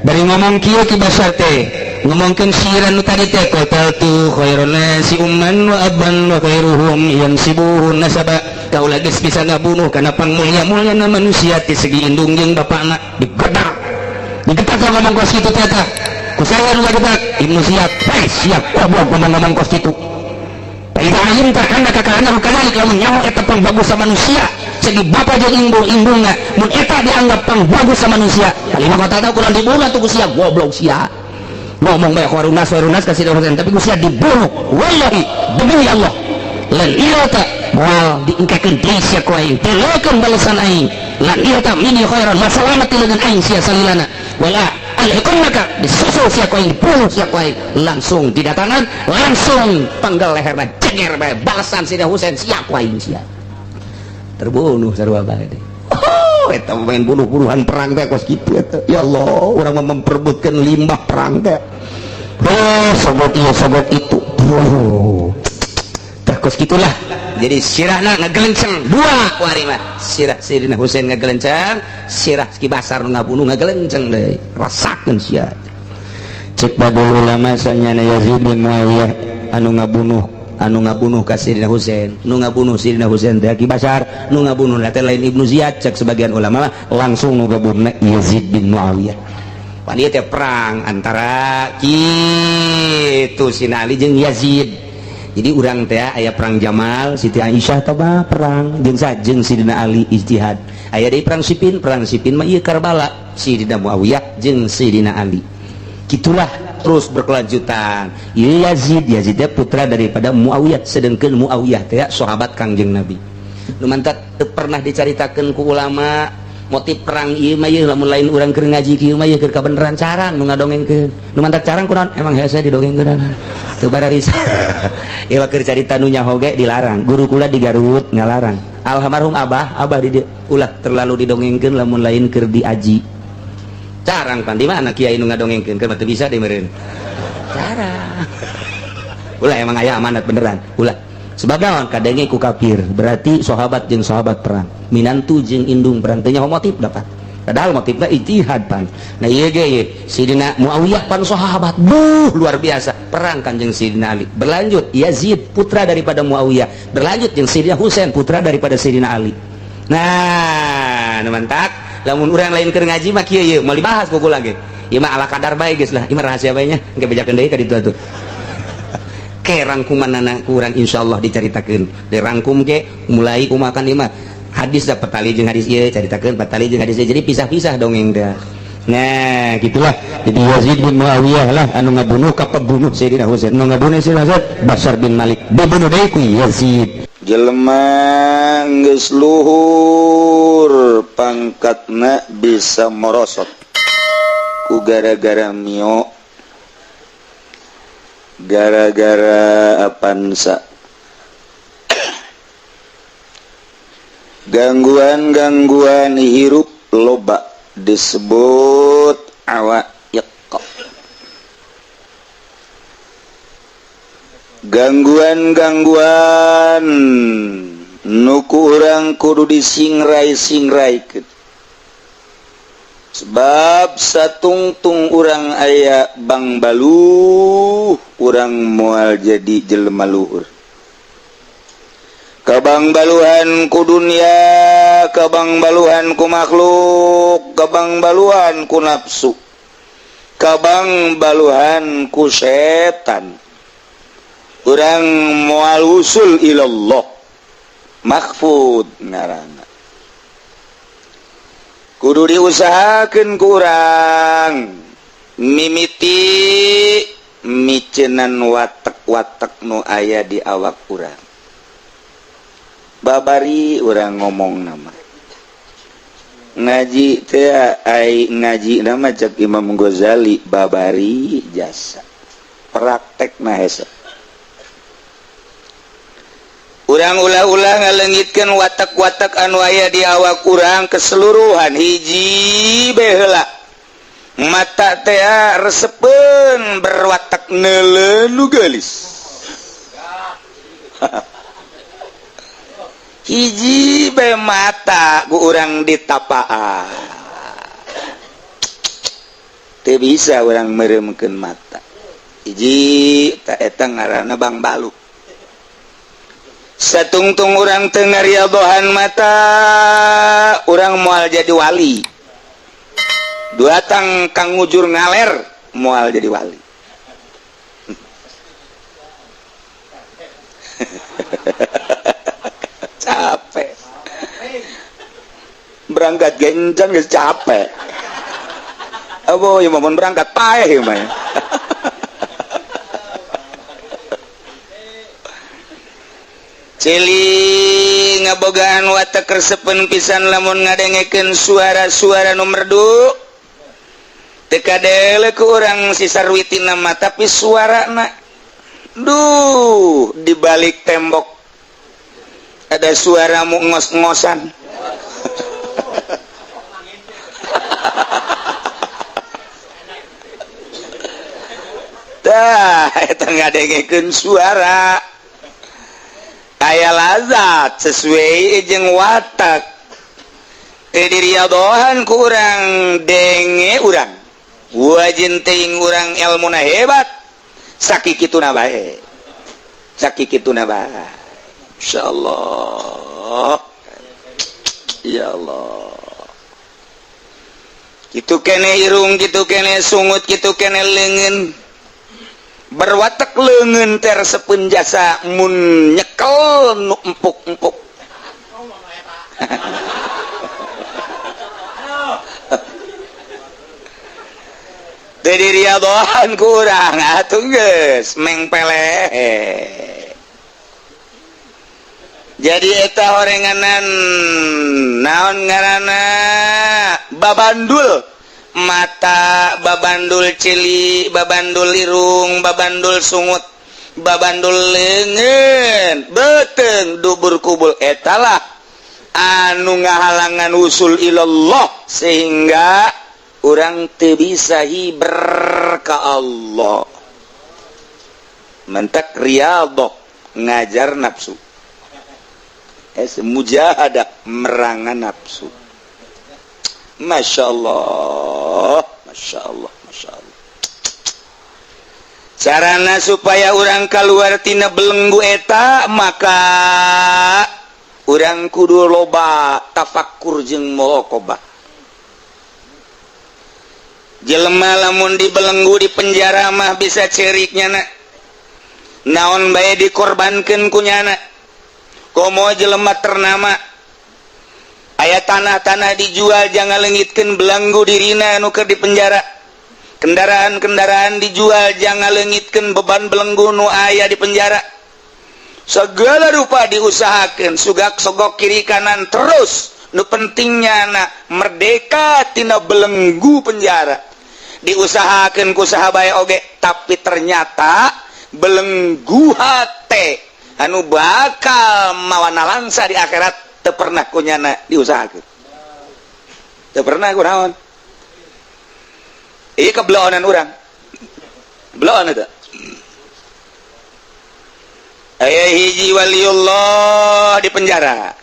Bari ngomong kieu ki Bashar teh ngomongkeun sirah nu tadi teh qataltu khairun nasi umman wa abban wa khairuhum yansibuhun nasaba. Kau lagi bisa ngabunuh karena pangmulia-mulia na manusia ti segi indung jeung bapakna digedak ngomong kos kitu teh tah ku saya nu gagedak Ibnu Ziyad siap goblok ngomong kos kitu tapi ayeuna tah kana kakana kanalik lamun nyaho eta pangbagus sa manusia segi bapa jeung indung-indungna mun eta dianggap pangbagus sa manusia kalima kata kurang dibunuh tuh ku sia goblok sia ngomong bae warunas ka Sayyidina Husain tapi ku sia dibunuh wallahi demi Allah lan ieu teh moal diengkekeun deui sia ku aing telekeun balasan aing lan ieu teh mini khairan masalamat leungeun aing sia salilana wala alhiqannaka disusul sia ku aing bunuh sia ku aing langsung didatangan langsung panggal leherna ceger bae balasan Sayyidina Husain sia ku aing sia terbunuh sarua bae teh. Oh eta main bunuh puluhan perang teh kos kitu eta ya Allah urang memperebutkeun limbah perang teh oh sobat ieu sobat itu kos gitulah jadi sirahna ngagelenceng dua wari mah sirah Sayyidina Husain ngagelenceng sirah Ki Bashar ngabunuh ngagelenceng deui rasakeun sia cek badul ulama sanyana Yazid bin Muawiyah anu ngabunuh ka Sayyidina Husain nu ngabunuh Sayyidina Husain teh Ki Bashar nu ngabunuh teh lain Ibnu Ziyad cek sebagian ulama langsung nu ngabunuhna Yazid bin Muawiyah pan ieu teh perang antara kitu Sina Ali jeung Yazid. Jadi urang teh aya perang Jamal Siti Aisyah tah perang jeung sajeng Sidina Ali ijtihad aya deui perang Siffin mah ieu Karbala Sidina Muawiyah jeung Sidina Ali gitulah terus berkelanjutan ieu Yazid teh putra daripada Muawiyah sedengkeun Muawiyah teh sahabat Kangjeng Nabi nu mantap pernah dicaritakeun ku ulama motif perang ieu mah ieu lamun lain urang keur ngaji kieu mah ieu keur kabeneran carang nu ngadongengkeun nu mantap carang kunaon emang hese didongengkeun teu bararis ieu keur carita nu nyaho ge dilarang guru kula di Garut ngalarang almarhum abah di ulah terlalu didongengkeun lamun lain keur diaji Carang pan di mana kiai nu ngadongengkeun keur teu bisa deui meureun. Carang. Ulah emang aya amanat beneran. Ulah. Sebab naon kadenge ku kafir, berarti sahabat jeung sahabat perang. Minantu jeung indung perang teh nyaho motif dapat. Padahal motifnya ijtihad pan. Nah ieu ge Sidina Muawiyah pan sahabat. Luar biasa. Perang kan jeung Sidina Ali. Berlanjut Yazid putra daripada Muawiyah. Berlanjut jeung Sidina Husain putra daripada Sidina Ali. Nah, nu mantak lamun urang lain keur ngaji mah kieu ye mau dibahas ku kula ge. Ieu mah ala kadar bae geus lah. Ieu mah rahasia bae nya. Engke bejakeun deui ka ditu atuh. Ke rangkumanana ku urang insyaallah dicaritakeun. Dirangkum ge mulai kumakan ieu mah hadis da petali jeung hadis ieu caritakeun petali jeung hadis ieu. Jadi pisah-pisah dongeng da. Nah, gitulah. Jadi Yazid bin Muawiyah lah anu ngabunuh ka pembunuh Sayyidina Husain. Anu ngabunuh Sayyidina Husain Bashar bin Malik. Dibunuh deui ku Yazid. Jelema geus luhur pangkatna bisa merosot ku gara-gara mio, gara-gara apansa, gangguan-gangguan hirup loba disebut awaiq. Gangguan-gangguan nuku urang kudu disingrai-singraikeun. Sebab satungtung urang aya bang baluh, urang moal jadi jelema luhur. Kabang baluhan ku dunia, kabang baluhan ku makhluk, kabang baluhan ku nafsu, kabang baluhan ku setan. Urang moal usul ilallah mahfud ngaranna. Kudu diusahakeun ku urang mimiti micenan watek-watek nu aya di awak urang. Babari urang ngomong nama ngaji teh ai ngaji nama cek Imam Ghazali babari jasa praktekna hese. Urang ulah-ulah ngalengitkeun watak-watak anu aya di awak urang keseluruhan hiji baheula. Mata teh resepeun berwatak neuleuh nu geulis. Hiji bae mata ku urang ditapaan. Teu bisa urang meureumkeun mata. Hiji ta eta ngaranna Bang Balu. Satungtung urang teu ngariadohan mata, urang moal jadi wali. Duatang kang ngujur ngaler moal jadi wali. Capek. Berangkat gencan geus capek. Abo ieu mun berangkat paeh ieu mah. Cili ngabogaan watak resepen pisan lamun ngadengekeun suara-suara nu merdu. Teu kadele ku urang sisarwitina mah tapi suarana duh di balik tembok ada suara mu ngos-ngosan. Tah eta ngadengekeun suara aya lazat sesuai jeung watak teu diriadohan ku urang denge urang wajin teuing urang elmuna hebat sakikituna bae insyaallah ya Allah kitu kene irung kitu kene sungut kitu kene leungeun berwatak leungeun teh resepeun jasa mun nyekel nu empuk-empuk. Teu diriadohan ku urang atuh geus mengpele. Jadi eta horenganan naon ngaranna babandul mata, babandul cili, babandul irung, babandul sungut, babandul leungeun, beuteung dubur kubul etalah anu ngahalangan usul ilallah sehingga urang teu bisa hiber ka Allah mentak riyadhah ngajar nafsu mujahadah merangan nafsu. Masya Allah, Masya Allah, Masya Allah. Carana supaya orang keluar tina belenggu eta, maka orang kudu loba tafakkur jeung muraqabah. Jelema lamun di belenggu di penjara mah bisa ceriknya nak. Naon bae dikorbankeun ku nyana. Komo jelema ternama aya tanah-tanah dijual jangan leungitkeun belenggu dirina anu keur di penjara. Kendaraan-kendaraan dijual jangan leungitkeun beban belenggu nu aya di penjara. Segala rupa diusahakeun sugak sogok kiri kanan terus nu pentingnya na merdeka tina belenggu penjara. Diusahakeun ku saha bae oge tapi ternyata belenggu hate anu bakal mawana langsa di akhirat teu pernah kunyana diusahakeun. Teu pernah kunaon. Ieu kebeloonan urang. Beloon eta. Aya hiji waliullah di penjara.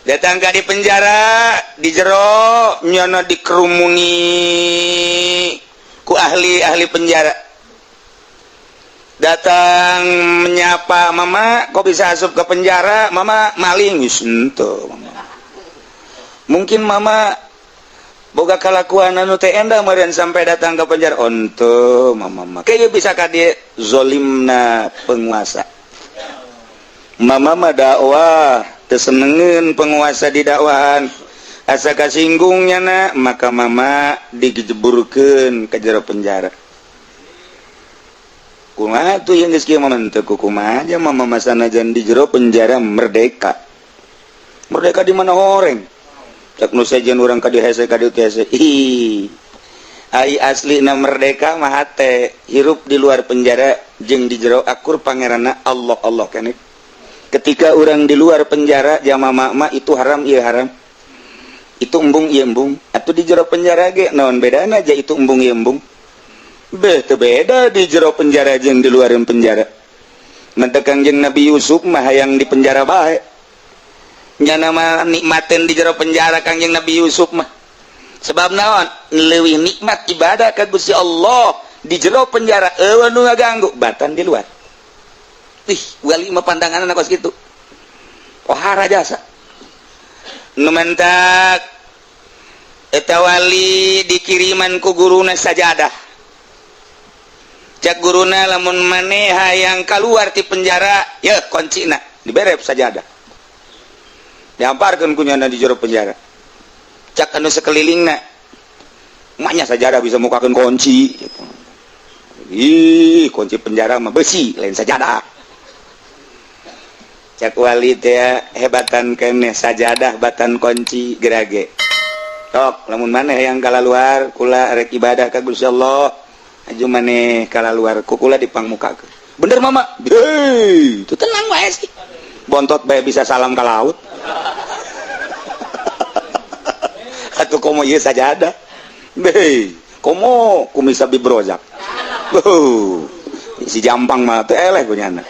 Datang ka di penjara, di jero nyono dikerumuni ku ahli-ahli penjara. Datang menyapa, mama kok bisa asup ke penjara, mama maling henteu mama. Mungkin mama boga kalakuan anu teu endah meureun sampai datang ke penjara. Henteu mama kayak bisa ka dieu zolimna penguasa. Mama mah dakwah teu senengeun penguasa di dakwahan, asa kasinggungnya na maka mama dijeburkeun ka jero penjara. Kumaha tuh yang geus kieu mama teu kumaha aja mama masanajan di jero penjara merdeka. Merdeka di mana horeng? Cak nu sajen urang ka dieu hese ka dieu hese. Ih. Ai aslina merdeka mah teh hirup di luar penjara jeung di jero akur pangeranna Allah Allah keneh. Ketika orang di luar penjara jama mama itu haram ieu haram. Itu embung ieu embung. Atuh di jero penjara ge naon bedana aja itu embung ieu embung. Teu beda di jero penjara jeung di luar penjara. Mantep Kangjeng Nabi Yusuf mah hayang di penjara bae. Nyana mah nikmateun di jero penjara Kangjeng Nabi Yusuf mah. Sebab naon? Leuwih nikmat ibadah ka Gusti Allah di jero penjara eueuh nu ngaganggu batan di luar. Ih, wali mah pandanganna kos kitu. Pohara jasa. Nu mentak eta wali dikiriman ku guruna sajadah. Cak guruna lamun maneh hayang kaluar ti penjara, ya kuncina diberep sajadah. Diamparkeun ku nyana di jero penjara. Cak anu sakelilingna, mahnya sajadah bisa mukakeun kunci. Ih, kunci penjara mah besi, lain sajadah. Cak wali teh hebatan keneh sajadah batan kunci gerage. Tok, lamun maneh hayang kalaluar kula rek ibadah ka Gusti Allah. Aju maneh kalaluar kukula dipangmukakeun. Bener mama? Hei, itu tenang wae sih. Bontot bae bisa salam ka laut. Atuh komo ieu sajadah. Hei, komo kumisa bibrojak. Si jampang mah teu eleh kunyana.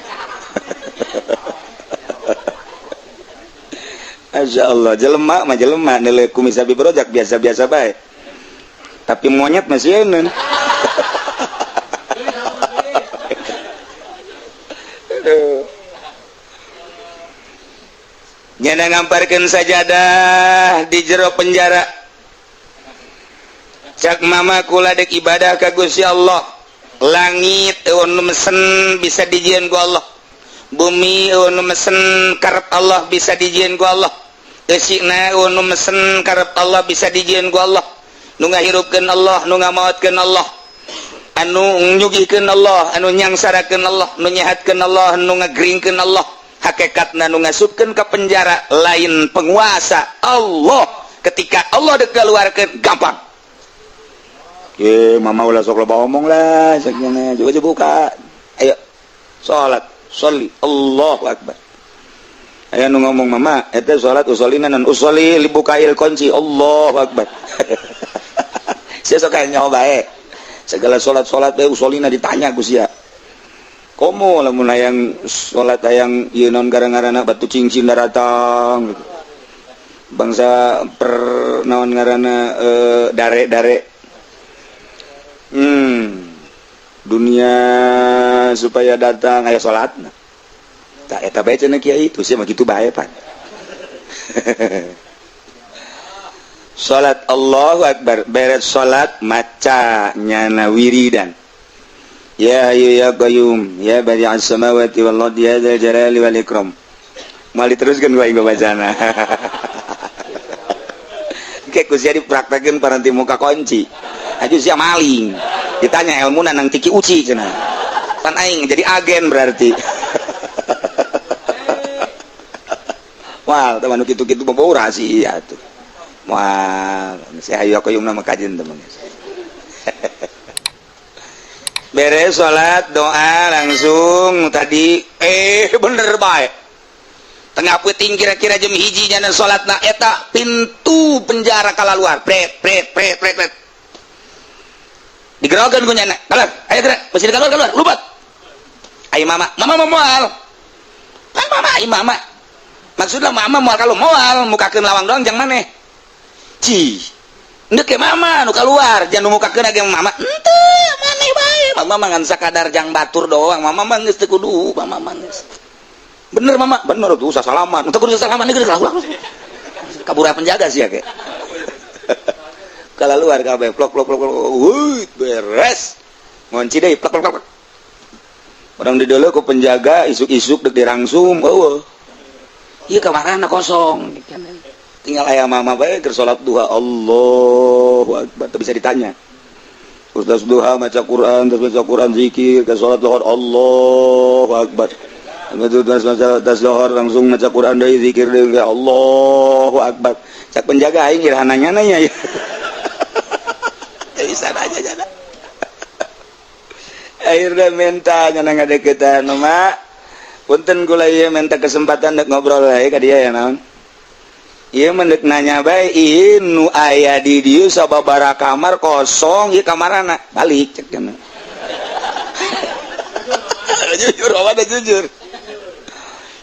Masya Allah, jelema mah jelema neuleuh kumisa bibrojak biasa-biasa bae. Tapi monyet masih eun. Nyana ngamparkeun sajadah di jero penjara. Cak mama kula dek ibadah ka Gusti Allah. Langit eueuh nu mesen bisa dijieun ku Allah. Bumi eueuh nu mesen karep Allah bisa dijieun ku Allah. Eusikna eueuh nu mesen karep Allah bisa dijieun ku Allah. Nu ngahirupkeun Allah, nu ngamaotkeun Allah. Anu nyugihkeun Allah, anu nyangsarakeun Allah, nu nyehatkeun Allah, nu ngagringkeun Allah. Hakikatna nu ngasupkeun ka penjara lain penguasa Allah. Ketika Allah dek keluarkeun gampang. Ye, mama ulah sok loba omong lah, sakjana coba buka. Ayo. Salat, sholli, Allahu akbar. Aya nu ngomong mama, eta salat usolina nan usolli libukail kunci, Allahu akbar. sia sok nyaho bae segala salat bae usolina ditanya ku sia komo lamun hayang salat hayang ieu naon garang-garana batu cincin daratang gitu. Bangsa per naon ngaranna dare-dare dunia supaya datang aya salatna tak eta bae cenah kiai itu sia mah kitu bae pan salat Allahu Akbar beres salat maca nyana wiridan ya hayyu ya qayyum ya badi'as samawati wal ardi ya dzal jalali wal ikram mal diteruskeun ku aing babacana kayak ku sia dipraktekeun paranti muka kunci aju sia maling ditanya ilmu nang tiki uci cenah pan aing jadi agen berarti wah teman kitu-kitu bawa rahasia tuh wah saya hayyu qayyum nama kajian teman beres salat doa langsung tadi bener baik tengah puting kira-kira jam hiji nya salatna eta pintu penjara kalaluar pret digerogan ku nyana kalah ayo gerak masih keluar lubat ayo mama moal kan mama ayo mama maksudnya mama moal kalau moal mukakeun lawang doang jang maneh ci ndek ke mama nu keluar jangan mukakeun age mama henteu maneh bae mama mah ngan sakadar jang batur doang mama mah geus teu kudu mama mah geus bener mama bener tuh usah salaman untuk kudu salaman geus lah kabura penjaga sih ya ke kalau luar kabeh plok beres ngunci deui plok orang di dulu ku penjaga isuk-isuk dek dirangsum eueuh ieu kamarana kosong tinggal aya mama bae keur salat duha Allahu Akbar teu bisa ditanya Ustaz duha maca Quran terus baca Quran zikir ke salat lohor Allahu Akbar tas lohor langsung maca Quran deui zikir deui Allahu Akbar cak penjaga aing iraha nanya-nanya ya bisa aja jana akhirnya minta nyana ngadeukeutan mama punten kula ieu minta kesempatan dek ngobrol bae ka dia ya naon ieu mendek nanya bae ieu nu aya di dieu sababaraha kamar kosong ieu kamarana balik cek cenah jujur awak jujur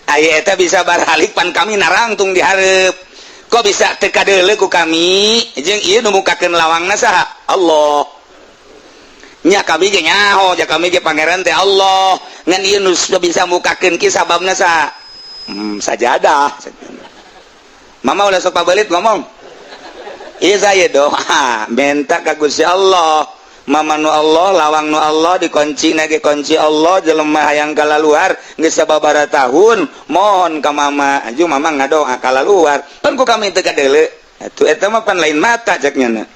aya eta bisa balik pan kami narangtung di hareup kok bisa teu kadeuleu ku kami jeung ieu nu mukakeun lawangna saha Allah nya kami ge nyaho ja kami ge pangeran teh Allah ngan ieu nu bisa mukakeun ki sababna saha sajadah mama ulah sok pabelit ngomong ieu saya doa minta ka Gusti Allah mama nu Allah lawang nu Allah dikunci na ge kunci Allah jelema hayang kalaluar geus sababaraha tahun mohon ka mama aju mama ngadoa kalaluar pan ku kami teu kadeuleu atuh eta mah pan lain mata cek nyana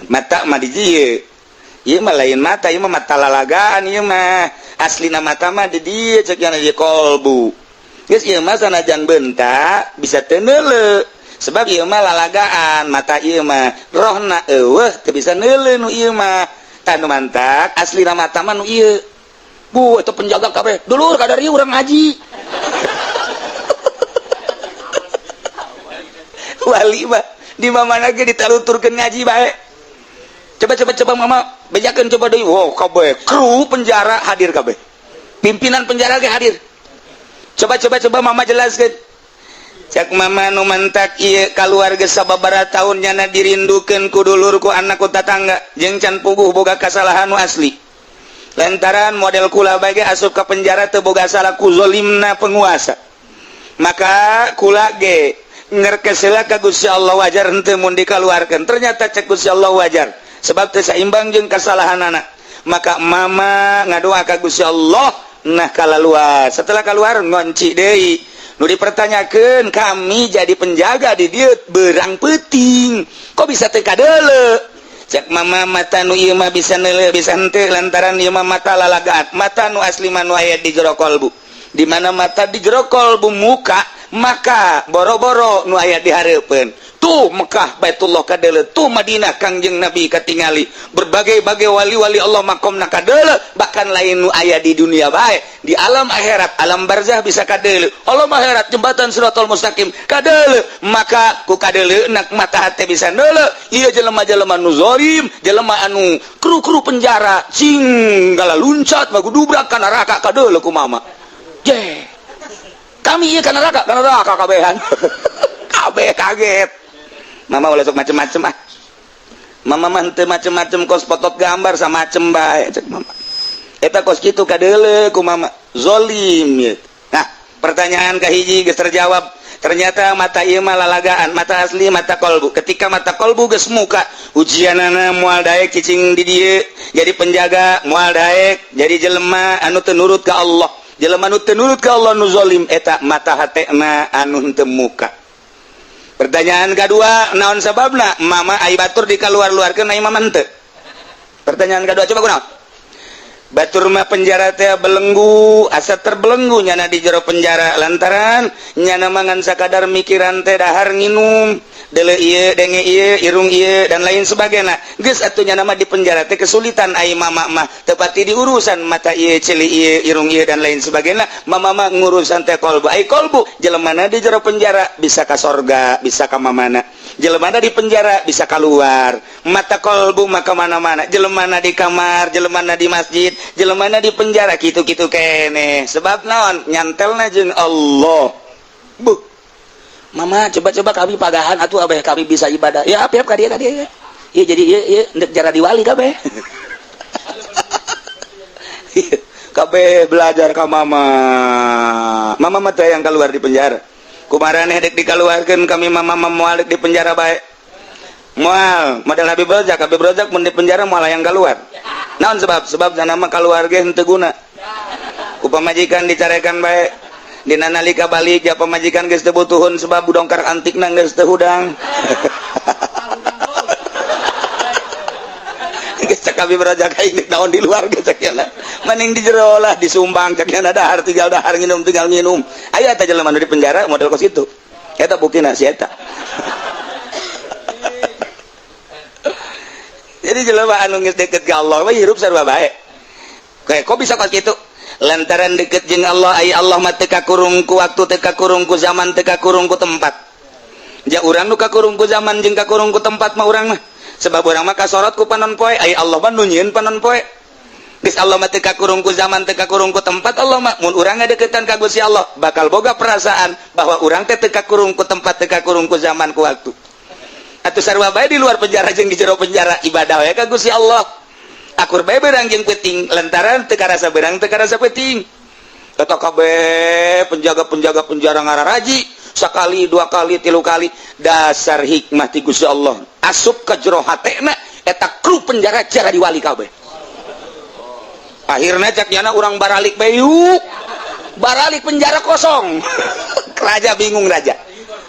mata mah di dieu ieu mah lain mata ieu mah mata lalagaan ieu mah aslina mata mah di dieu cek nyana di kolbu geus ieu mah sanajan beunta bisa teu neuleu sebab ieu mah lalagaan mata ieu mah rohna eueuh teu bisa neuleu nu ieu mah tanu mantak aslina mata mah nu ieu bu eta penjaga kabeh dulur kadar ieu urang ngaji wali mah di mamana ge ditaluturkeun ngaji bae coba mama bejakeun coba deui wow kabeh kru penjara hadir kabeh pimpinan penjara ge hadir coba mama jelaskeun cak mama nu mantak ieu kaluarga sababaraha taun nyana dirindukeun ku dulur ku anak ku tatangga jeung can puguh boga kasalahan nu asli lantaran model kula bae asup ka penjara teu boga salah ku zalimna penguasa maka kula ge ngerkes heula ka Gusti Allah wajar henteu mun dikaluarkeun ternyata cek Gusti Allah wajar sebab teu saimbang jeung kasalahanana maka mama ngadoa ka Gusti Allah nah kalaluar setelah keluar ngunci deui nu dipertanyakeun kami jadi penjaga di dieu beurang peuting kok bisa teu kadeuleu cek mama mata nu ieu mah bisa neuleu bisa henteu lantaran ieu mah mata lalagaan mata nu asli mah nu aya di jero kolbu di mana mata di jero kolbu muka maka boro-boro nu aya di hareupeun tuh Mekah Baitullah kadele, tuh Madinah Kangjeng Nabi katingali, berbagai-bagai wali-wali Allah makomna kadele, bahkan lain nu aya di dunia bae, di alam akhirat, alam barzah bisa kadele, alam akhirat jembatan Siratal Mustaqim kadele, maka ku kadele nak mata hate bisa deule, ieu jelema-jelema nu zalim, jelema anu kru-kru penjara, cing gala luncat bagu dubrak ka neraka kadele ku mama. Je. Kami ieu ka neraka kabehan. Kabeh kaget. Mama boleh sok macem-macem ah. Mama mah teu macem-macem kos fotot gambar sama macem bae cek mama. Eta kos kitu kadeule ku mama. Zolim ya. Nah, pertanyaan kahiji geus terjawab. Ternyata mata ieu mah lalagaan, mata asli mata kolbu. Ketika mata kolbu geus muka, ujianana moal daek cicing di dieu jadi penjaga, moal daek jadi jelema anu teu nurut ka Allah. Jelema anu teu nurut ka Allah nu zolim eta mata hatena anu teu muka. Pertanyaan kedua, naon sababna mama ai batur dikaluar-luarkeun ai mama henteu? Pertanyaan kedua coba kunaon? Batur mah penjara teh belenggu, asa terbelenggu nyana di jero penjara lantaran nyana mangan sakadar mikiran teh dahar nginum, deule ieu, denge ieu, irung ieu dan lain sebagainya. Geus atuh nyana mah di penjara teh kesulitan ai mama mah tepati di urusan mata ieu, cili ieu, irung ieu dan lain sebagainya. Mama mah ngurusan teh kolbu. Ai kolbu jelemana di jero penjara bisa ka sorga, bisa ka mamana. Jelemana di penjara bisa keluar. Mata kolbu mah ka mana-mana. Jelemana di kamar, jelemana di masjid, jelemana di penjara kitu-kitu kene. Sebab naon? Nyantelna jeung Allah. Bu. Mama coba-coba kami pagahan atuh abeh kami bisa ibadah. Ya apiap ka dieu ya. Ieu jadi ieu ndek jara diwali kabeh. Kabeh belajar ka mama. Mama mah teh yang keluar di penjara. Kumaraneh dek dikaluarkeun kami mama moal di penjara bae. Moal model Habib Razak mun di penjara moal yang keluar. Naon sebab sana mah kaluar ge henteu guna. Ku pamajikan dicarekan bae. Dina nalika balik ja pamajikan geus teu butuhun sebab budongkar antikna geus teu hudang. Geus cek Habib Razak ini tahun di luar geus cek yana. Mending di jero lah disumbang cek yana dahar tinggal dahar nginum tinggal nginum. Aya teh jelema di penjara model kos kitu. Eta buktina si eta. Jadi jelema anu geus deket ka Allah mah hirup sarua bae. Kayak kok bisa kos kitu? Lantaran deket jeung Allah, ai Allah mah teu kakurung ku waktu, teu kakurung ku zaman, teu kakurung ku tempat. Ja urang nu kakurung ku zaman jeung kakurung ku tempat mah urang mah. Sebab urang mah kasorot ku panon poe, ai Allah mah nu nyieun panon poe. Geus Allah mah teu kakurung ku zaman, teu kakurung ku tempat, Allah mah mun urang ngadeukeutan ka Gusti Allah bakal boga perasaan bahwa urang teh teu kakurung ku tempat, teu kakurung ku zaman ku waktu. Atuh sarua bae di luar penjara jeung di jero penjara ibadah we ka Gusti Allah. Akur bae beurang jeung peuting lantaran teu karasa beurang teu karasa peuting. Eta kabeh penjaga-penjaga penjara ngararaji sakali, dua kali, tilu kali dasar hikmah ti Gusti Allah. Asup ka jero hatena eta kru penjara cara diwali kabeh. Akhirna cak nyana urang baralik bae yuk. Baralik penjara kosong. Raja bingung raja.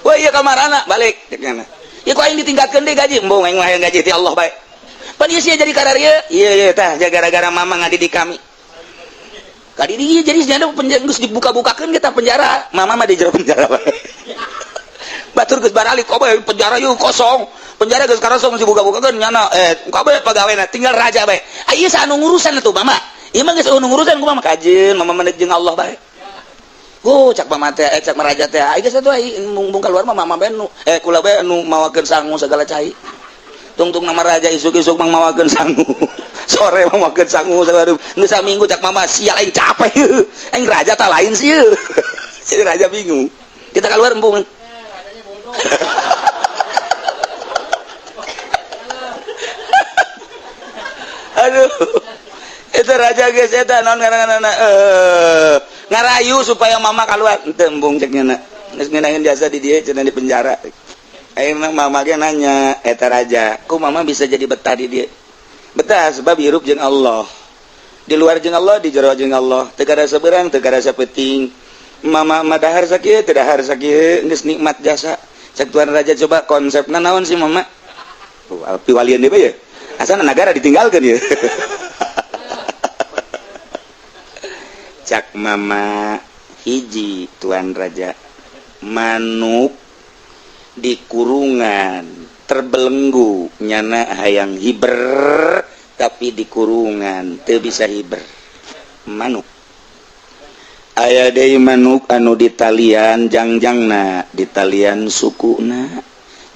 Wah ieu ka marana balik cak nyana. Ya kok aing ditinggalkeun deui gaji, embung aing mah gaji ti Allah bae. Pan ieu sia jadi kararieu, ieu tah gara-gara mama ngadidik kami. Kadidik ieu jadi nya penjara geus dibuka-bukakeun kita penjara, mama mah di jero penjara bae. Batur geus baralik kabeh penjara yeuh kosong. Penjara geus kosong geus dibuka-bukakeun nyana kabeh pegawena tinggal raja bae. Ieu sa anu ngurusan atuh mama. Ieu mah geus anu ngurusan ku mama kajeun, mama menek jeung Allah bae. Cak mama teh cak maraja teh ai geus atuh ai mung keluar mah mama bae nu kula bae anu mawakeun sangu segala cai. Tungtung nama raja isuk-isuk mang mawakeun sangu. Sore mawakeun sangu sagala nu saminggu cak mama sial aing capek. Aing raja tah lain sih. Jadi raja bingung. Kita keluar embung. Aduh. Eta raja geus eta naon ngaranna ngarayu supaya mama keluar. Teu embung cek nyana. Geus ngeunaheun jasa di dieu cenah di penjara. Akhirnya mama ge nanya, eta raja, kok mama bisa jadi betah di dia? Betah sebab hirup jeung Allah. Di luar jeung Allah, di jero jeung Allah. Teu karasa beurang, teu karasa peuting. Mama madahar sakieu, teu dahar sakieu, geus nikmat jasa. Cek tuan raja coba konsepna naon sih mama? Piwalian deui ya. Asana negara ditinggalkeun ya. Cak mama hiji tuan raja. Manuk di kurungan terbelenggu nyana hayang hiber tapi di kurungan teu bisa hiber manuk aya deui manuk anu di talian jangjangna di talian sukuna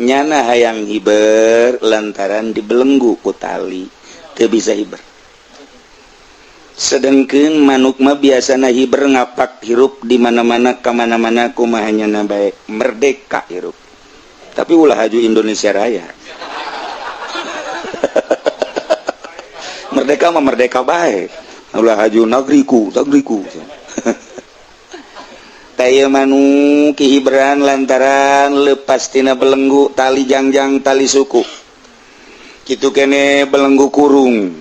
nyana hayang hiber lantaran dibelenggu ku tali teu bisa hiber sedengkeun manuk mah biasana hiber ngapak hirup di mana-mana ka mana-mana kumaha nyana bae merdeka hirup tapi ulah haju Indonesia Raya merdeka mah merdeka bae ulah haju negeriku taya manuk hiberan lantaran lepas tina belenggu tali jangjang tali suku kitu kene belenggu kurung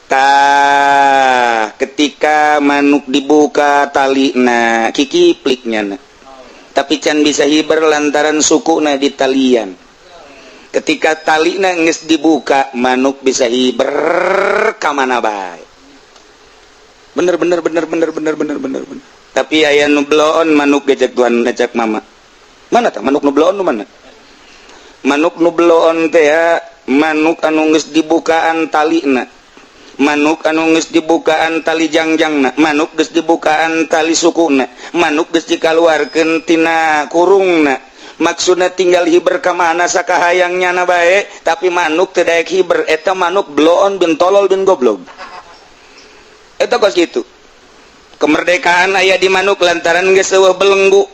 tah ketika manuk dibuka talina kikipliknya tapi can bisa hiber lantaran sukuna di talian ketika talina geus dibuka manuk bisa hiber ka mana bae bener tapi aya nu bloon manuk gejek tuan ngajak mama mana tah manuk nu bloon nu mana manuk nu bloon teh ya manuk anu geus dibukaan talina manuk anu geus dibukaan tali jangjangna manuk geus dibukaan tali sukuna manuk geus dikaluarkeun tina kurungna maksudna tinggal hiber ka mana sakahayangnya na bae tapi manuk teu daek hiber eta manuk bloon bin tolol bin goblok eta kos kitu kemerdekaan aya di manuk lantaran geus eueuh belenggu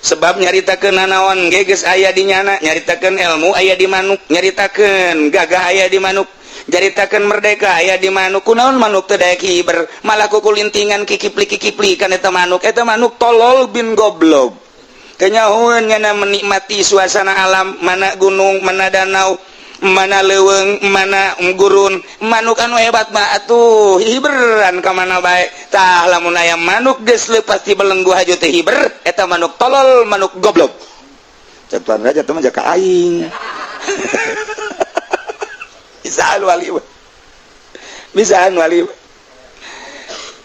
sebab nyaritakeun nanaon ge geus aya di nyana nyaritakeun ilmu aya di manuk nyaritakeun gagah aya di manuk jaritakeun merdeka aya di manuk kunaon manuk teu daek hiber malah kukulintingan kikipli kan eta manuk tolol bin goblok kenyahoeun nyana menikmati suasana alam mana gunung mana danau mana leuweung mana gurun manuk anu hebat mah atuh hiberan ka mana bae tah lamun aya manuk geus leupas ti belenggu haju teh hiber eta manuk tolol manuk goblok cek tuan raja teh mah jaka aing bisaan wali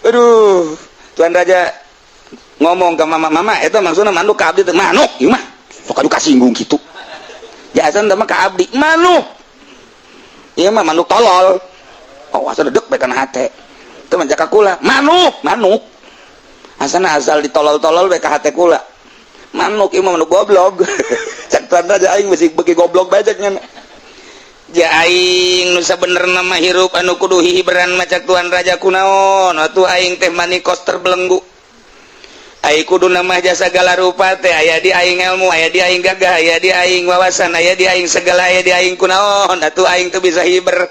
aduh tuan raja ngomong ke mama itu maksudnya manuk ka abdi teh manuk ieu mah sok adu kasinggung kitu jasan teh mah ka abdi manuk ieu mah manuk tolol oh asal dedek bae kana hate teu mah jaka kula manuk asana asal ditolol-tolol bae ka hate kula manuk ieu mah manuk goblok cek tuan raja aing masih beuki goblok bae cek nya ja aing nu sabener nama hirup anu kudu hiberan macak tuan raja kunaon atuh aing teh manikos terbelenggu aing kudu nama jasa segala rupa teh aya di aing ilmu aya di aing gagah aya di aing wawasan aya di aing segala aya di aing kunaon atuh aing teu bisa hiber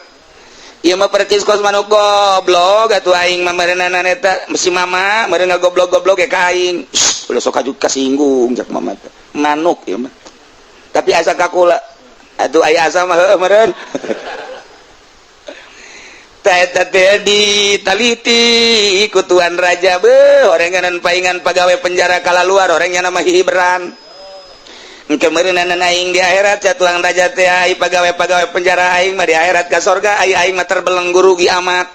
ieu mah percis kos manuk goblok atuh aing mah meureunan eta si mama meureun ngagoblok-goblok ge ka aing ulah sok aju kasinggung jak mama teh manuk ieu mah tapi asa ka kula atuh aya asa mah heueuh meureun eta teh ditaliti ku tuan raja beuh orenganan paingan pagawe penjara kala luar orangnya nama hiberan engke meureunan aing di akhirat ca tuan raja teh ai pagawe-pagawe penjara aing mah di akhirat ka sorga aing mah terbelenggu rugi amat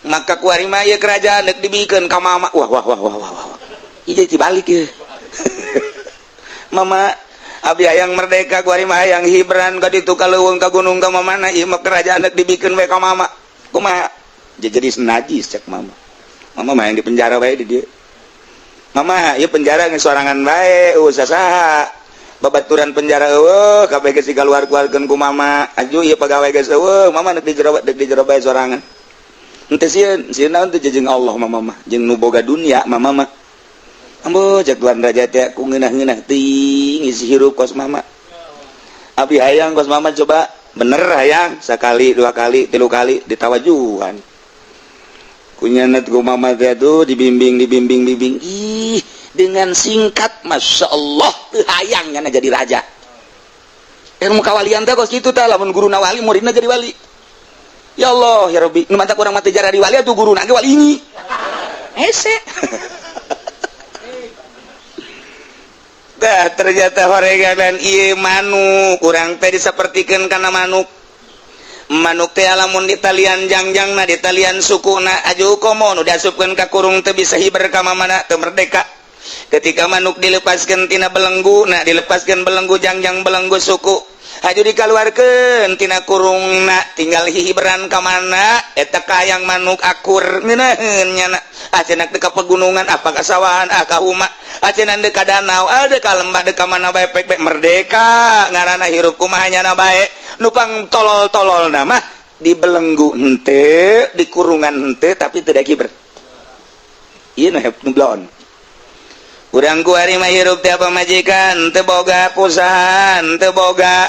maka kuari mah ieu kerajaan deuk dibikeun ka mama wah ieu dibalik ieu mama abdi hayang merdeka kuari mah hayang hiberan ka ditu ka leuweung ka gunung ka mana ieu mah kerajaan deuk dibikeun we ka mama kumaha jadi najis cek mama mah yang di penjara bae di dieu mama ieu penjara geus sorangan bae usah saha babaturan penjara eueuh kabeh geus dikaluar-keluarkeun ku mama aju ieu pagawe geus eueuh mama deuk di jero bae sorangan henteu sieun naon teh jeung Allah mama mah jeung nu boga dunia mama mah ambo cek tuan raja teh ku ngeunah-ngeunah teuing isi hirup kos mama abdi hayang kos mama coba bener hayang sekali dua kali tilu kali ditawajuhan kunyanat ku mama teh tuh dibimbing ih dengan singkat masya Allah teu hayang nyana jadi raja ilmu kawalian teh kos kitu teh lamun guruna wali muridna jadi wali ya Allah ya Rabbi nu mantap urang mah teh jadi wali atuh guruna ge wali ini hese dah ternyata horeganan ieu manuk urang teh disapertikeun kana manuk teh lamun di talian jangjangna di talian sukuna aju komo nu diasupkeun ka kurung teu bisa hiber ka mamana teu merdeka ketika manuk dilepaskan tina belenggu, nah dilepaskan belenggu jangjang belenggu suku, haju dikeluarkan tina kurung, nah tinggal hihiberan ka mana eta kayang manuk akur ngeunaheun nya aceuna teu ka pegunungan apa ka sawahan ka huma aceuna teu ka danau ada ka lembah teu ka mana bae pek merdeka ngaranna hirup kumaha nya bae nu pang tolol-tololna mah di belenggu henteu di kurungan henteu tapi teu da kiber ieu nu bloon. Urang kuari mah hirup teh pamajikan teu boga pusahan teu boga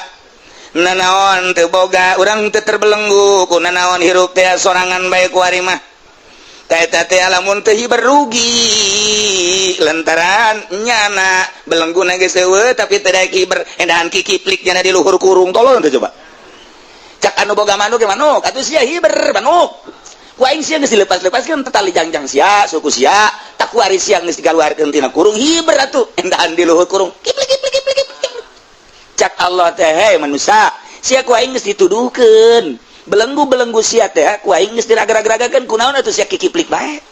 nanaon teu boga urang teu terbelenggu ku nanaon hirup teh sorangan bae kuari mah ta eta teh lamun teu hiber rugi lantaran nyana belengguna geus eueuh tapi teu daek hiber endahan kikiplik nya di luhur kurung tolong teh coba cak anu boga manuk ge manuk atuh sia hiber manuk ku aing sia geus dilepas-lepaskeun teh tali jangjang sia suku sia tak kuari sia geus dikaluarkeun tina kurung hiber atuh endahan di luhur kurung kiplik kiplik kiplik kiplik cak Allah teh hei manusia sia ku aing geus dituduhkeun belenggu sia teh ku aing geus diraga-ragakeun kunaon atuh sia kikiplik bae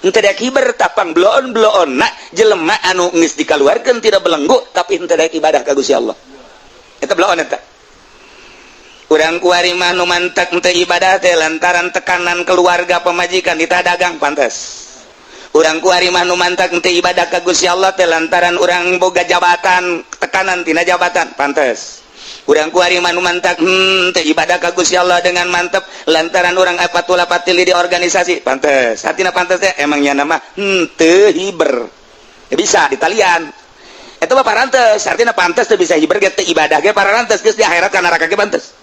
henteu daek hiber tapang bloon-bloonna jelema anu geus dikaluarkeun tina belenggu tapi henteu daek ibadah ka Gusti Allah eta bloon eta. Urang kuari mah nu mantak henteu ibadah teh lantaran tekanan keluarga pamajikan ditah dagang pantes. Urang kuari mah nu mantak henteu ibadah ka Gusti Allah teh lantaran urang boga jabatan tekanan tina jabatan pantes. Urang kuari mah nu mantak teu ibadah ka Gusti Allah dengan mantep lantaran urang apatul apatili di organisasi pantes. Hatina pantes teh emang nya mah henteu hiber. Bisa di talian. Eta mah parantes, artina pantes teu bisa hiber ge teu ibadah ge parantes geus di akhirat ka neraka ge pantes.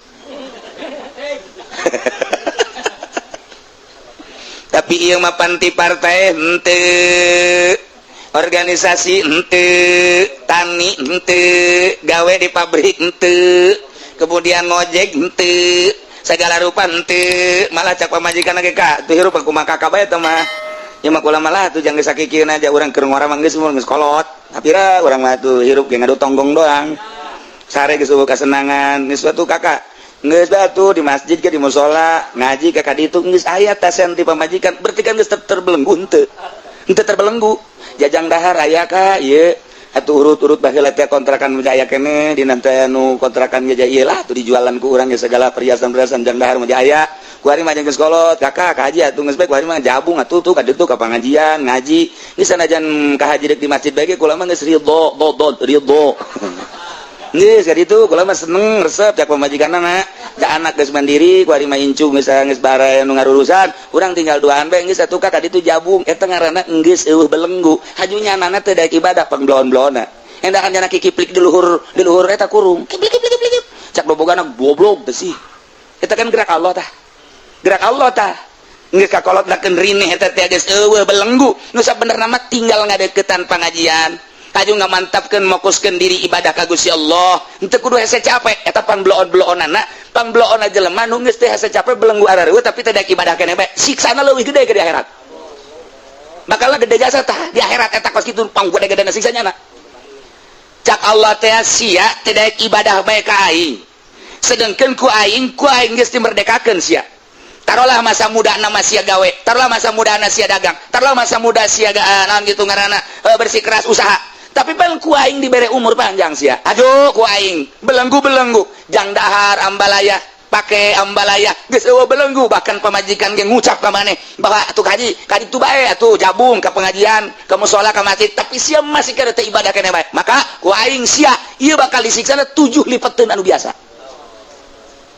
Tapi ieu mah panti partai henteu organisasi henteu tani henteu gawe di pabrik henteu kemudian ngojek henteu segala rupa henteu malah cak pamajikan ge ka teu hirup aku maka ka bae teh mah ieu mah kula malah tuh jang sakikeun aja urang keur ngora mah geus kolot tapira urang mah tuh hirup ge ngadu tonggong doang sare geus kasenangan geus atuh kakak geus batu di masjid ke di mushola ngaji ka kaditu geus aya tasen di pamajikan berarti kan geus terbelenggu henteu terbelenggu jajang dahar aya ka ieu atuh urut-urut baheula teh kontrakan aya keneh dina teh anu kontrakan ge ieu lah tuh dijualan ku urang ge segala perhiasan-perhiasan jang dahar mah aya kuari mah geus kolot kakak ka haji atuh geus bae kuari mah jabung atuh tuh kaditu ka pangajian ngaji geus sanajan ka haji rek di masjid bae ge kula mah geus ridho geus kaditu kula mah seneng resep cak pamajikanna na da anak geus mandiri kuari mah incu geus bara anu ngarurusan urang tinggal duaan bae geus atuh ka kaditu jabung eta ngaranna geus eueuh belenggu hajunya nana teu daek ibadah pang blon-blonna endahan nya kikiplik di luhur eta kurung kiplik cak bobogana goblok teh sih eta kan gerak Allah tah geus kakolotnakeun rineh eta teh geus eueuh belenggu nu sabenerna mah tinggal ngadeukeutan pangajian taju ngamantapkeun mokuskeun diri ibadah ka Gusti Allah henteu kudu hese capek eta pangblon-blonana pangblon jelema nu geus teh hese capek belenggu arareueuh tapi teh daek ibadah keneh bae siksana leuwih gede ke di akhirat bakalna gede jasa tah di akhirat eta kos kitu panggede-gedena siksanya cak Allah teh sia teh daek ibadah bae ka aing sedengkeun ku aing geus dimerdekakeun sia taruhlah masa muda nama sia gawe taruhlah masa muda na sia dagang taruhlah masa muda sia naon gitu ngaranna bersikeras usaha tapi pan ku aing dibere umur panjang sia aduh ku aing belenggu jang dahar ambalaya pake ambalaya geus eueuh belenggu bahkan pamajikan ge ngucap ka maneh bahwa atuh kaji kaditu bae atuh jabung ka pengajian ka mushola ka masjid tapi sia masih kada teu ibadah keneh bae maka ku aing sia ieu bakal disiksana 7 lipeteun anu biasa.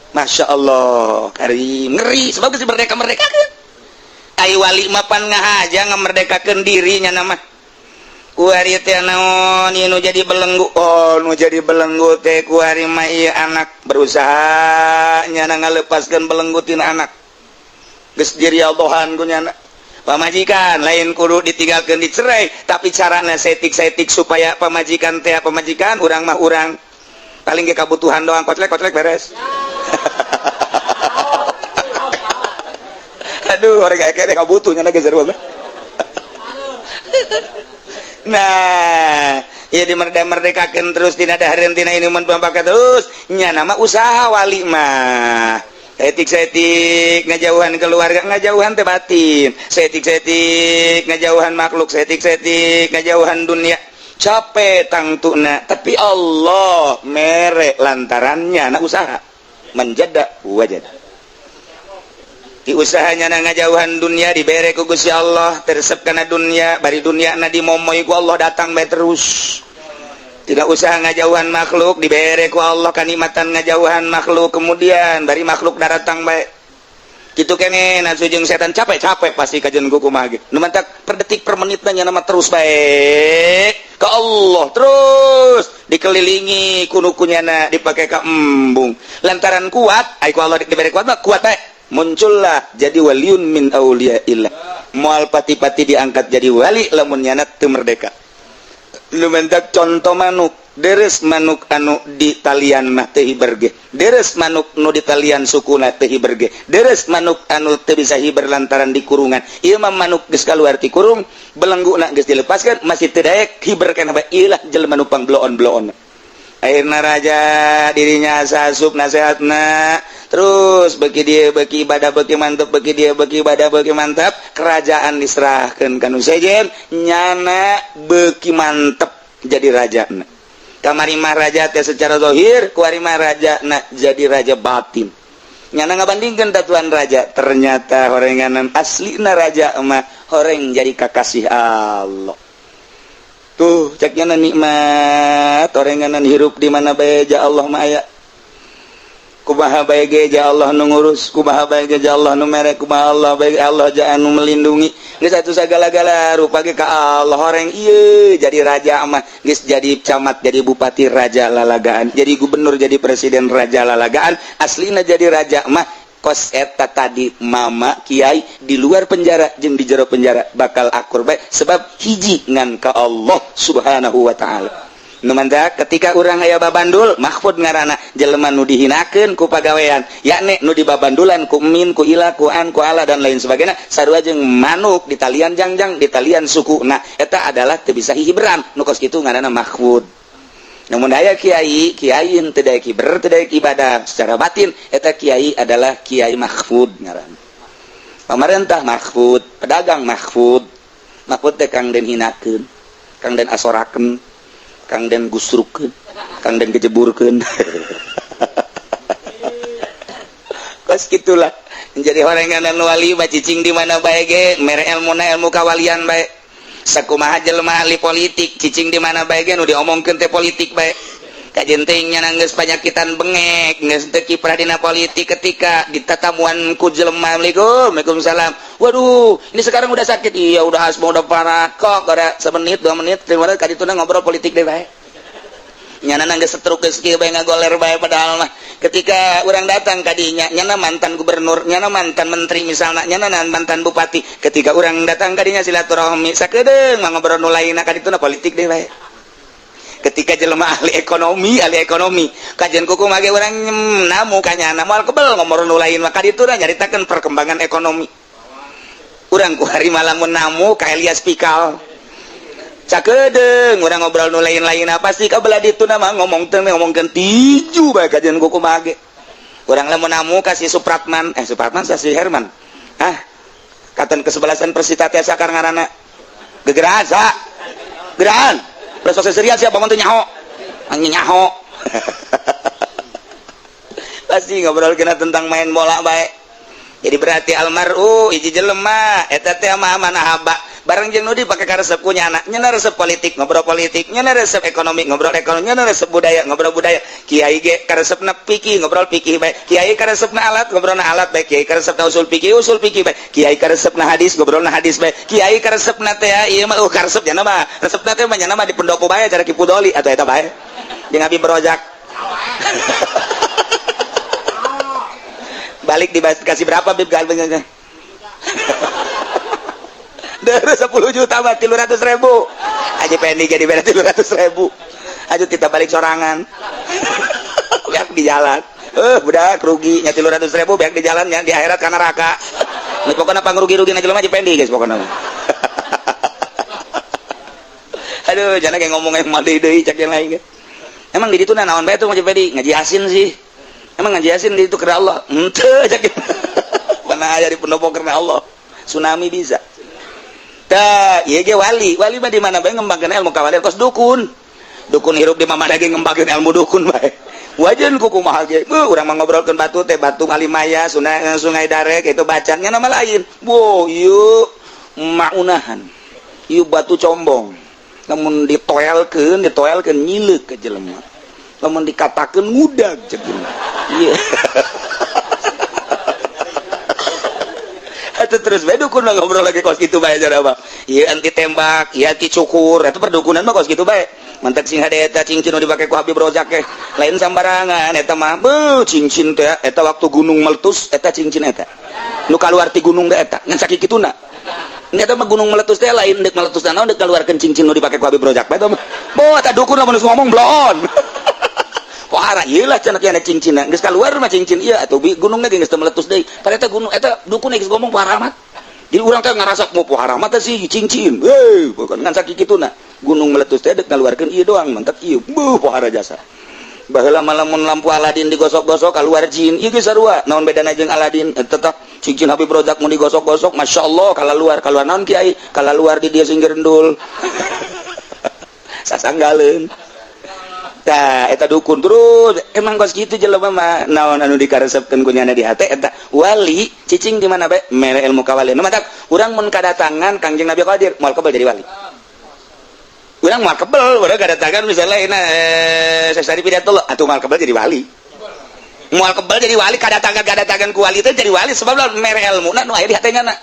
Masya Allah karim ngeri sebab geus merdeka-merdekakeun ai wali mah pan ngahaja ngamerdekakeun dirinya nama kuari teh naon ieu nu jadi belenggu nu jadi belenggu teh kuari mah ieu anak berusaha nya ngalepaskeun belenggu tina anak geus dirialdohan ku nya pamajikan lain kudu ditinggalkeun dicerai tapi carana setik supaya pamajikan teh pamajikan urang mah urang paling ge kabutuhan doang kotlek beres. Aduh orang kayak kabutuhnya lagi seru banget. Nah ya dimerdekakeun terus tina dahareun tina ini mun pambaka terus nya nama usaha wali mah setik ngajauhan keluarga, ngajauhan teh batin, setik ngajauhan makhluk, setik ngajauhan dunia. Capek tangtuna, tapi Allah mere lantarannya na usaha menjada wajad. Di usahanya na ngajauhan dunia dibere ku Gusti Allah, tersep kana dunia, bari dunia na dimomoi ku Allah datang bae terus. Tidak usah ngajauhan makhluk, dibere ku Allah kanikmatan ngajauhan makhluk, kemudian dari makhluk datang baik. Kitu kene nasu jeung setan capek pasti kajen kumaha ge. Nu mantak per detik per menit nya nama terus baik ka Allah, terus dikelilingi kunyana dipake ka embung. Lantaran kuat, ai ku Allah dibere kuat mah kuat bae. Muncullah jadi waliun min auliyaillah. Moal pati-pati diangkat jadi wali lamun nyana teu merdeka. Lumentak contoh manuk, deres manuk anu di talian mah teu hiberge, deres manuk nu di talian sukuna teu hiberge, deres manuk anu teu bisa hiber lantaran di kurungan. Ieu mah manuk geus kaluar ti kurung, belengguna geus dilepaskeun masih teu daek hiber kana bae. Ieu lah jelema nu pangbeloon-beloon. Akhirna raja dirinya sasup nasehatna, terus beki dia beki ibadah beki mantap, beki dia beki ibadah beki mantap, kerajaan diserahkeun ka nu sejen, nyana beki mantep jadi raja. Kamari mah raja teh secara zahir, kuari mah raja na jadi raja batin. Nyana ngabandingkeun tatuan raja, ternyata horenganan aslina raja mah horeng jadi kakasih Allah. Tuh ceknya nikmat orenganan hirup di mana bae ja Allah mah aya. Kumaha bae ge ja Allah nu ngurus, kumaha bae ge ja Allah nu mere, kumaha Allah bae Allah ja anu melindungi. Geus atuh sagala-gala rupa ge ka Allah horeng ieu jadi raja mah geus jadi camat, jadi bupati raja lalagaan, jadi gubernur, jadi presiden raja lalagaan, aslina jadi raja mah kos eta tadi mama kiai di luar penjara jeung di jero penjara bakal akur bae sebab hiji ngan ka Allah Subhanahu wa taala. Nu mantap ketika urang aya babandul mahfud ngaranna jelema nu dihinakeun ku pagawean, yakni nu dibabandulan ku min ku ila ku an ku ala dan lain sebagainya sarua jeung manuk di talian jangjang di talian suku. Nah eta adalah teu bisa hibran nu kos kitu ngaranna mahfud. Namun aya kiai teu daek hiber, teu daek ibadah secara batin, eta kiai adalah kiai mahfud ngaran. Pamarentah mahfud, pedagang mahfud. Mahfud teh kang den hinakeun, kang den asorakeun, kang den gusrukeun, kang den gejeburkeun. Kos kitulah. Jadi horenganan wali mah cicing di mana bae ge, mere elmuna ilmu kawalian bae. Sakumaha jelema ahli politik cicing di mana bae ge nu diomongkeun teh politik bae. Kajen teh nya geus panyakitan bengek, geus teu kiprah dina politik ketika ditatamuan ku jelema. Waalaikumsalam. Waduh, ini sekarang udah sakit. Iya, udah asma, udah parah. Kok ada semenit, 2 menit, terima kasih kadituna ngobrol politik deh bae. Nyana geus setruk geus kieu bae ngagoler bae padahal mah ketika urang datang kadinya nyana mantan gubernur, nyana mantan menteri misalna, nyana mantan bupati, ketika urang datang kadinya silaturahmi sakedeung ngobrol nu lainna kadituna politik deh bae. Ketika jelema ahli ekonomi kajian kuku mage urang namu kanyana moal kebel ngobrol nu lain mah kadituna nyaritakeun perkembangan ekonomi. Urang ku hari malamun namu ka Elias Pikal cakedeung urang ngobrol nu lain-lain apa sih kabelah ditu nama ngomongkeun tiju bae kajian kuku mage. Urang lamun namu ka si Supratman si Herman. Katen kesebelasan Persita teh sakar ngaranna gegerasa. Gerahan. Proses serius siapa bangun tuh nyaho. Pasti ngobrol kena tentang main bola baik. Jadi berarti almaru hiji jelema eta teh mah manahaba bareng jeung nu dipake karesep ku nyana resep politik ngobrol politik, nyana resep ekonomi ngobrol ekonomi, nyana resep budaya ngobrol budaya. Kiai ge karesepna fikih ngobrol fikih bae, kiai karesepna alat ngobrolna alat bae, kiai karesepna usul fikih bae, kiai karesepna hadis ngobrolna hadis bae, kiai karesepna teh ieu mah karesep nya mah resepna teh mah nyana mah di pendopo bae cara Ki Pudoli atuh eta bae jeung Abi Berojak. Balik dikasih berapa bib galbengnya? Dari 10 juta mah 300.000. Aja pendi jadi beda 300.000. Aja kita balik sorangan. Biak di jalan. Budak rugi nya 300.000 biak di jalan nya di akhirat ka neraka. Ini pokoknya pangrugi-rugi na jelema aja pendi guys pokoknya. Aduh, jangan kayak ngomong yang mandi deui cak yang lain. Emang di ditu naon bae tuh ngaji pendi ngaji asin sih. Emang ngaji Yasin itu karena Allah? Henteu cek. Mana aya di pendopo karena Allah. Tsunami bisa. Tah, ieu ge wali mah di mana bae ngembangkeun ilmu kawalian kos dukun. Dukun hirup di mamana ge ngembangkeun ilmu dukun bae. Wajan ku kumaha ge. Urang mah ngobrolkeun batu teh batu Halimaya, sungai Darek itu bacannya nama lain. Wo, ieu maunahan. Ieu batu combong. Lamun ditoelkeun nyileuk ke jelema. Lamun dikatakeun ngudag cek jelema. Ieu. Atuh terus bae dukun mah ngobrol lagi kos kitu bae cara apa. Ieu anti tembak, ieu anti cukur, eta perdukunan mah kos kitu bae. Mantek sing hade eta cincin nu dipake ku Habib Rozak teh lain sambarangan eta mah beuh cincin teh eta waktu gunung meletus eta cincin eta. Nu kaluar ti gunung teh eta ngan sakituna. Eta mah gunung meletus teh lain deuk meletus naon deuk kaluarkeun cincin nu dipake ku Habib Rozak bae eta mah. Boh eta dukun lamun ngomong blon. Wah, ieu lah cenah kieu cincinna geus kaluar mah cincin ieu atuh gunungna geus teu meletus deui. Pada eta gunung eta dukun geus ngomong paramat. Jadi urang teh ngarasa mau paramat teh sih cincin. Heuh, bukan ngan sakituna. Gunung meletus teh deuk ngaluarkeun ieu doang mantep ieu. Beuh pohara jasa. Baheula malamun lampu Aladin digosok-gosok kaluar jin. Ieu ge sarua. Naon bedana jeung Aladin? Tetep cincin Habib Rozak mun digosok-gosok masyaallah kaluar naon kiai? Kaluar di dieu sing gerendul. Sasanggaleun. Tah eta dukun terus emang kos kitu jelema mah naon anu dikaresepkeun ku nyana di hate eta wali cicing di mana bae mere ilmu kawalian. Nu matak urang mun kadatangan Kangjeng Nabi Qadir moal kebal jadi wali. Urang moal kebal urang kadatangan misalnya sesari pidato atuh moal kebal jadi wali. Moal kebal jadi wali kadatangan ku wali teh jadi wali sebab mere ilmuna nu aya di hate nyana.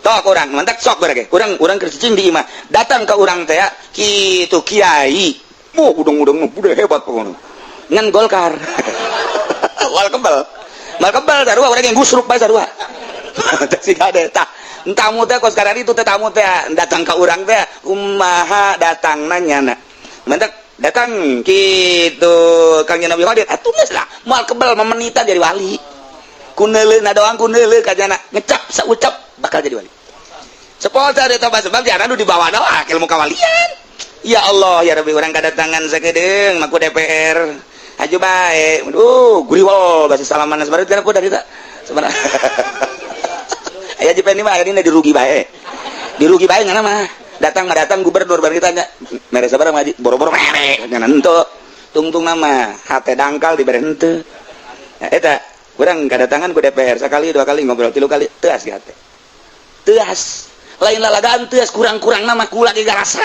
Tok urang mantak sok barage. Urang keur cicing di imah datang ka urang teh kitu kiai. Oh, udang-udang udah hebat pokoknya. Ngan Golkar. Wal kebal sarua urang yang gusruk bae sarua. Teh sing ade tah. Tamu teh kos karari itu teh tamu teh datang ka urang teh kumaha datangna nyana. Mantak datang kitu Kangjeng Nabi Qadir atuh geus lah moal kebal memenitan jadi wali. Kuneuleuna doang kuneuleuh ka jana ngecap saucap bakal jadi wali. Sepol teh eta sebab jarang nu dibawa doang ilmu kawalian. Ya Allah ya Rabbi urang kadatangan sakedeung maku DPR aju bae guriwol basa salaman sabareu teh aku dari tak sebenarnya aya jipen mah aya dina dirugi bae ngana mah datang gubernur bari ditanya mere sabaraha ngaji boro-boro mere ngana henteu tungtung nama hate dangkal dibere henteu eta urang kadatangan ku DPR sakali dua kali ngobrol tilu kali teuas ge hate teuas lain lalagaan teuas kurang-kurang nama kula ge garasa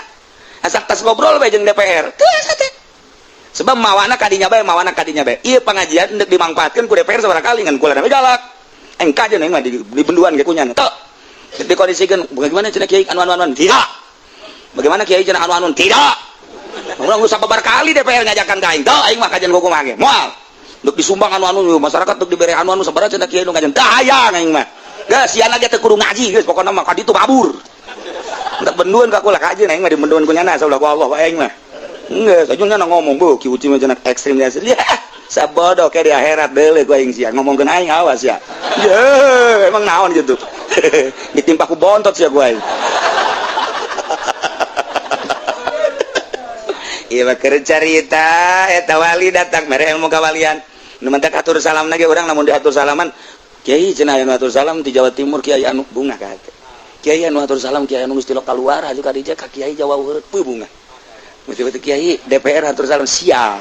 asak tas ngobrol bae jeung DPR teuas hate sebab mawana kadinya bae ieu pangajian deuk dimangpaatkeun ku DPR sabaraha kali ngan kula galak engka jeung mah di benduan ge kunyana teu dikondisikeun bagaimana cenah kiai anu tidak bagaimana kiai cenah anu tidak urang nu sababar kali DPR ngajakan ka aing teu aing mah kajian kumaha ge moal deuk disumbang anu masyarakat deuk dibere anu sabaraha cenah kiai nu ngajian teu hayang aing mah geus siana ge teu kudu ngaji geus pokona mah ka ditu babur tak benduan ka kula kajeun aing mah di benduan ku nyana salah ku Allah aing mah geus ajungna ngomong beuh ki uci mah cenah ekstrem asli sabodoh ke di akhirat deuleu ku aing sia ngomongkeun aing awas ya ye emang naon gitu ditimpa ku bontot sia ku aing ieu mah keur carita eta wali datang mere ilmu kawalian nu mentek atur salamna ge urang lamun diatur salaman kiai cenah anu atur salam di Jawa Timur kiai anu bunga ka hate kiai anu atur salam kiai anu mesti lo keluar aju ka dija ka kiai Jawa urut pu bunga mesti kiai DPR atur salam sial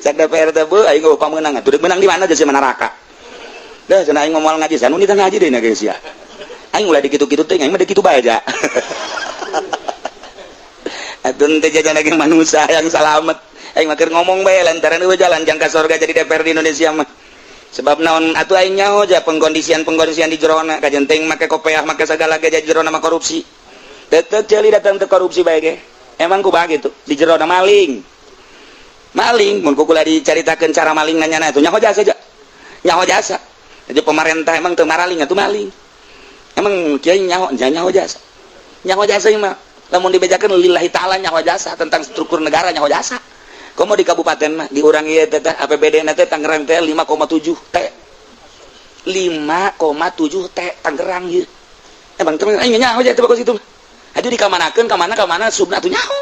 sak DPR teh beuh aing upah meunang atuh menang di mana jeung neraka dah cenah aing ngomong ngaji sanu nita ngaji deuna geus ya aing ulah dikitu-kitu teh aing mah dikitu bae aja atuh teh jajan lagi manusia yang selamat aing mah keur ngomong bae lantaran eueuh jalan jangka surga jadi DPR di Indonesia mah sebab naon atuh aing nyaho aja pengkondisian di jerona kajen teuing make kopiah make sagala ge jerona mah korupsi tetep ceuli datang teu korupsi bae ge emang kumaha kitu di jerona maling mun kula dicaritakeun cara maling nanya atuh nyaho jasa jadi pemerintah emang teu maraling atuh maling emang kiai nyaho jasa mah lamun dibejakeun lillahi taala nyaho jasa tentang struktur negara nyaho jasa komo di kabupaten mah di urang ieu teh APBD na teh Tangerang teh 5,7 T 5,7 T Tangerang ieu emang teh aing nyaho aja teh bagus itu atuh dikamanakeun ka mana subna atuh nyaho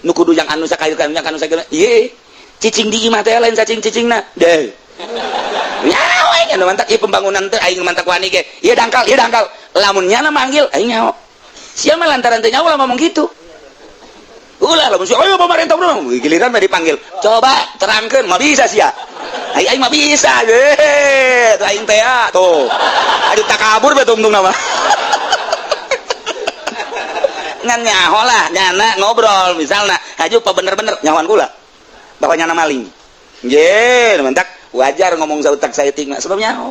nu kudu yang anu sakayeukeun yang anu sageuna ieu cicing di imah teh lain cacing-cicingna deh nyaho aing anu mantak ieu pembangunan teh aing mantak wani ge ieu dangkal lamun nyana manggil aing nyaho sia mah lantaran teh nyaho lah ngomong gitu ulah lamun sia ayo pemerintah urang giliran mah dipanggil coba terangkeun mah bisa sia aing mah bisa ge teh aing teh tuh adu takabur bae tungtung nama ngan nyaho lah nyana ngobrol misalna haju pa bener-bener nyahoan kula bahwa nyana maling ye mantak wajar ngomong sautak saya tinggal sebab nyaho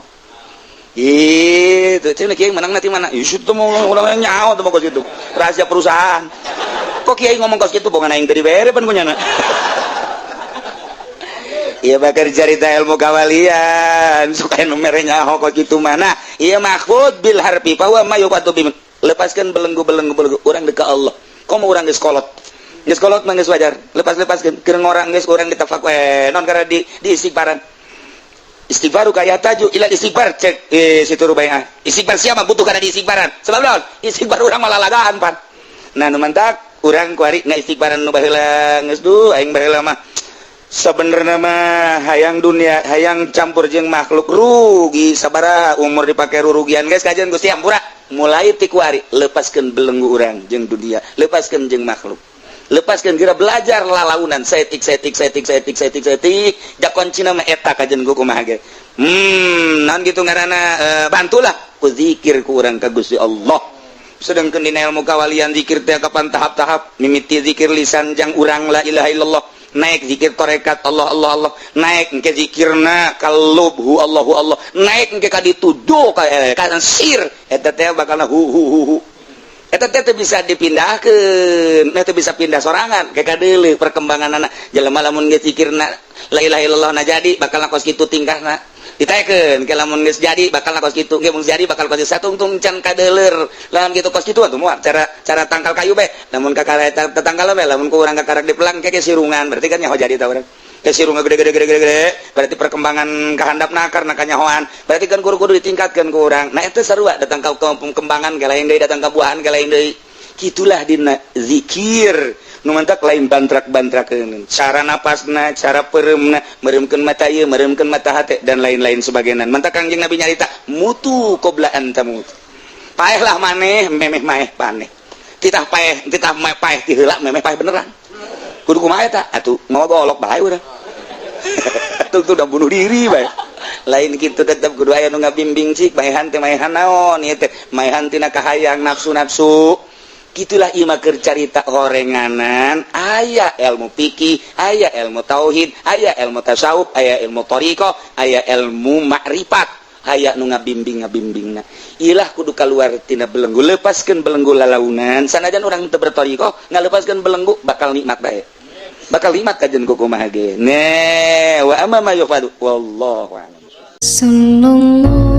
gitu cina kiai menang nanti mana isu tuh mau orang yang nyaho tuh mau kos gitu rahasia perusahaan kok kiai ngomong kos gitu bukan aing tadi bere pan kunyana iya bakar cerita ilmu kawalian supaya nomere nyaho kos gitu mana iya makhfud bil harfi bahwa mayubatu bim lepaskan belenggu orang dekat Allah kok mau orang geus kolot mah geus wajar lepaskan keur orang geus urang ditafak non karena di istighfaran istighfaru kaya taju ila istighfar cek situ rubaiah istighfar siapa butuh karena di istighfaran sebab naon istighfar urang malah lagaan pan nah nu mantak urang kuari ngaistighfaran nu baheula geus aing baheula mah sebenarnya mah hayang dunia hayang campur jeung makhluk rugi sabaraha umur dipake rurugian guys kajian Gusti Ampura mulai ti kuari lepaskeun belenggu urang jeung dunia lepaskeun jeung makhluk lepaskan kira belajar lalaunan setik da kuncina mah eta kajen ku kumaha ge naon gitu ngaranna bantulah ku zikir ku urang ka Gusti Allah sedengkeun dina ilmu kawalian zikir teh kapan tahap-tahap mimiti zikir lisan jang urang la ilaha illallah naik zikir tarekat Allah naik engke zikirna kalubhu Allah naik engke ka dituduh ka sir eta teh bakalna hu eta teh bisa dipindahkeun eta bisa pindah sorangan ke kadeuleu perkembangan anak jelema lamun geus zikirna la ilaha illallah na jadi bakal kos kitu tingkahna ditaekeun ke lamun geus jadi bakal kos kitu ge mun jadi bakal kos satungtung can kadeuleur lamun kitu kos kitu atuh moal cara tangkal kayu bae lamun ka kareta tetanggal bae lamun ku urang ka karak dipelang ke sirungan berarti kan nyaho jadi ta urang kesirungan gede berarti perkembangan kehandapna karena kanyahoan berarti kan kudu ditingkatkan ke orang nah itu sarua datang ke perkembangan ke lain deui datang ke buahan ke lain deui kitulah dina zikir nu mantak lain bantrak-bantrakeun cara napasna cara pereumna meremkeun mata ieu meremkeun mata hate dan lain-lain sebagainya mantak Kangjeng Nabi nyarita mutu qabla an tamut paeh lah maneh memeh maeh paneh titah paeh ti heula memeh paeh beneran kudu kumaha eta atuh mau golok bae urang tuh udah bunuh diri bae lain kitu tetep kudu aya nu ngabimbing cik maehan teh maehan naon ieu teh maehan tina kahayang nafsu gitulah ieu mah keur carita horenganan aya ilmu fikih aya ilmu tauhid aya ilmu tasawuf aya ilmu thariqah aya ilmu makrifat aya nu ngabimbingna ilah kudu kaluar tina belenggu lepaskeun belenggu lalaunan sanajan urang teu berthariqah ngalepaskeun belenggu bakal nikmat bae bakal limat kajen kumaha ge ne wa amma ma yufadu wallahu a'lam Sallallahu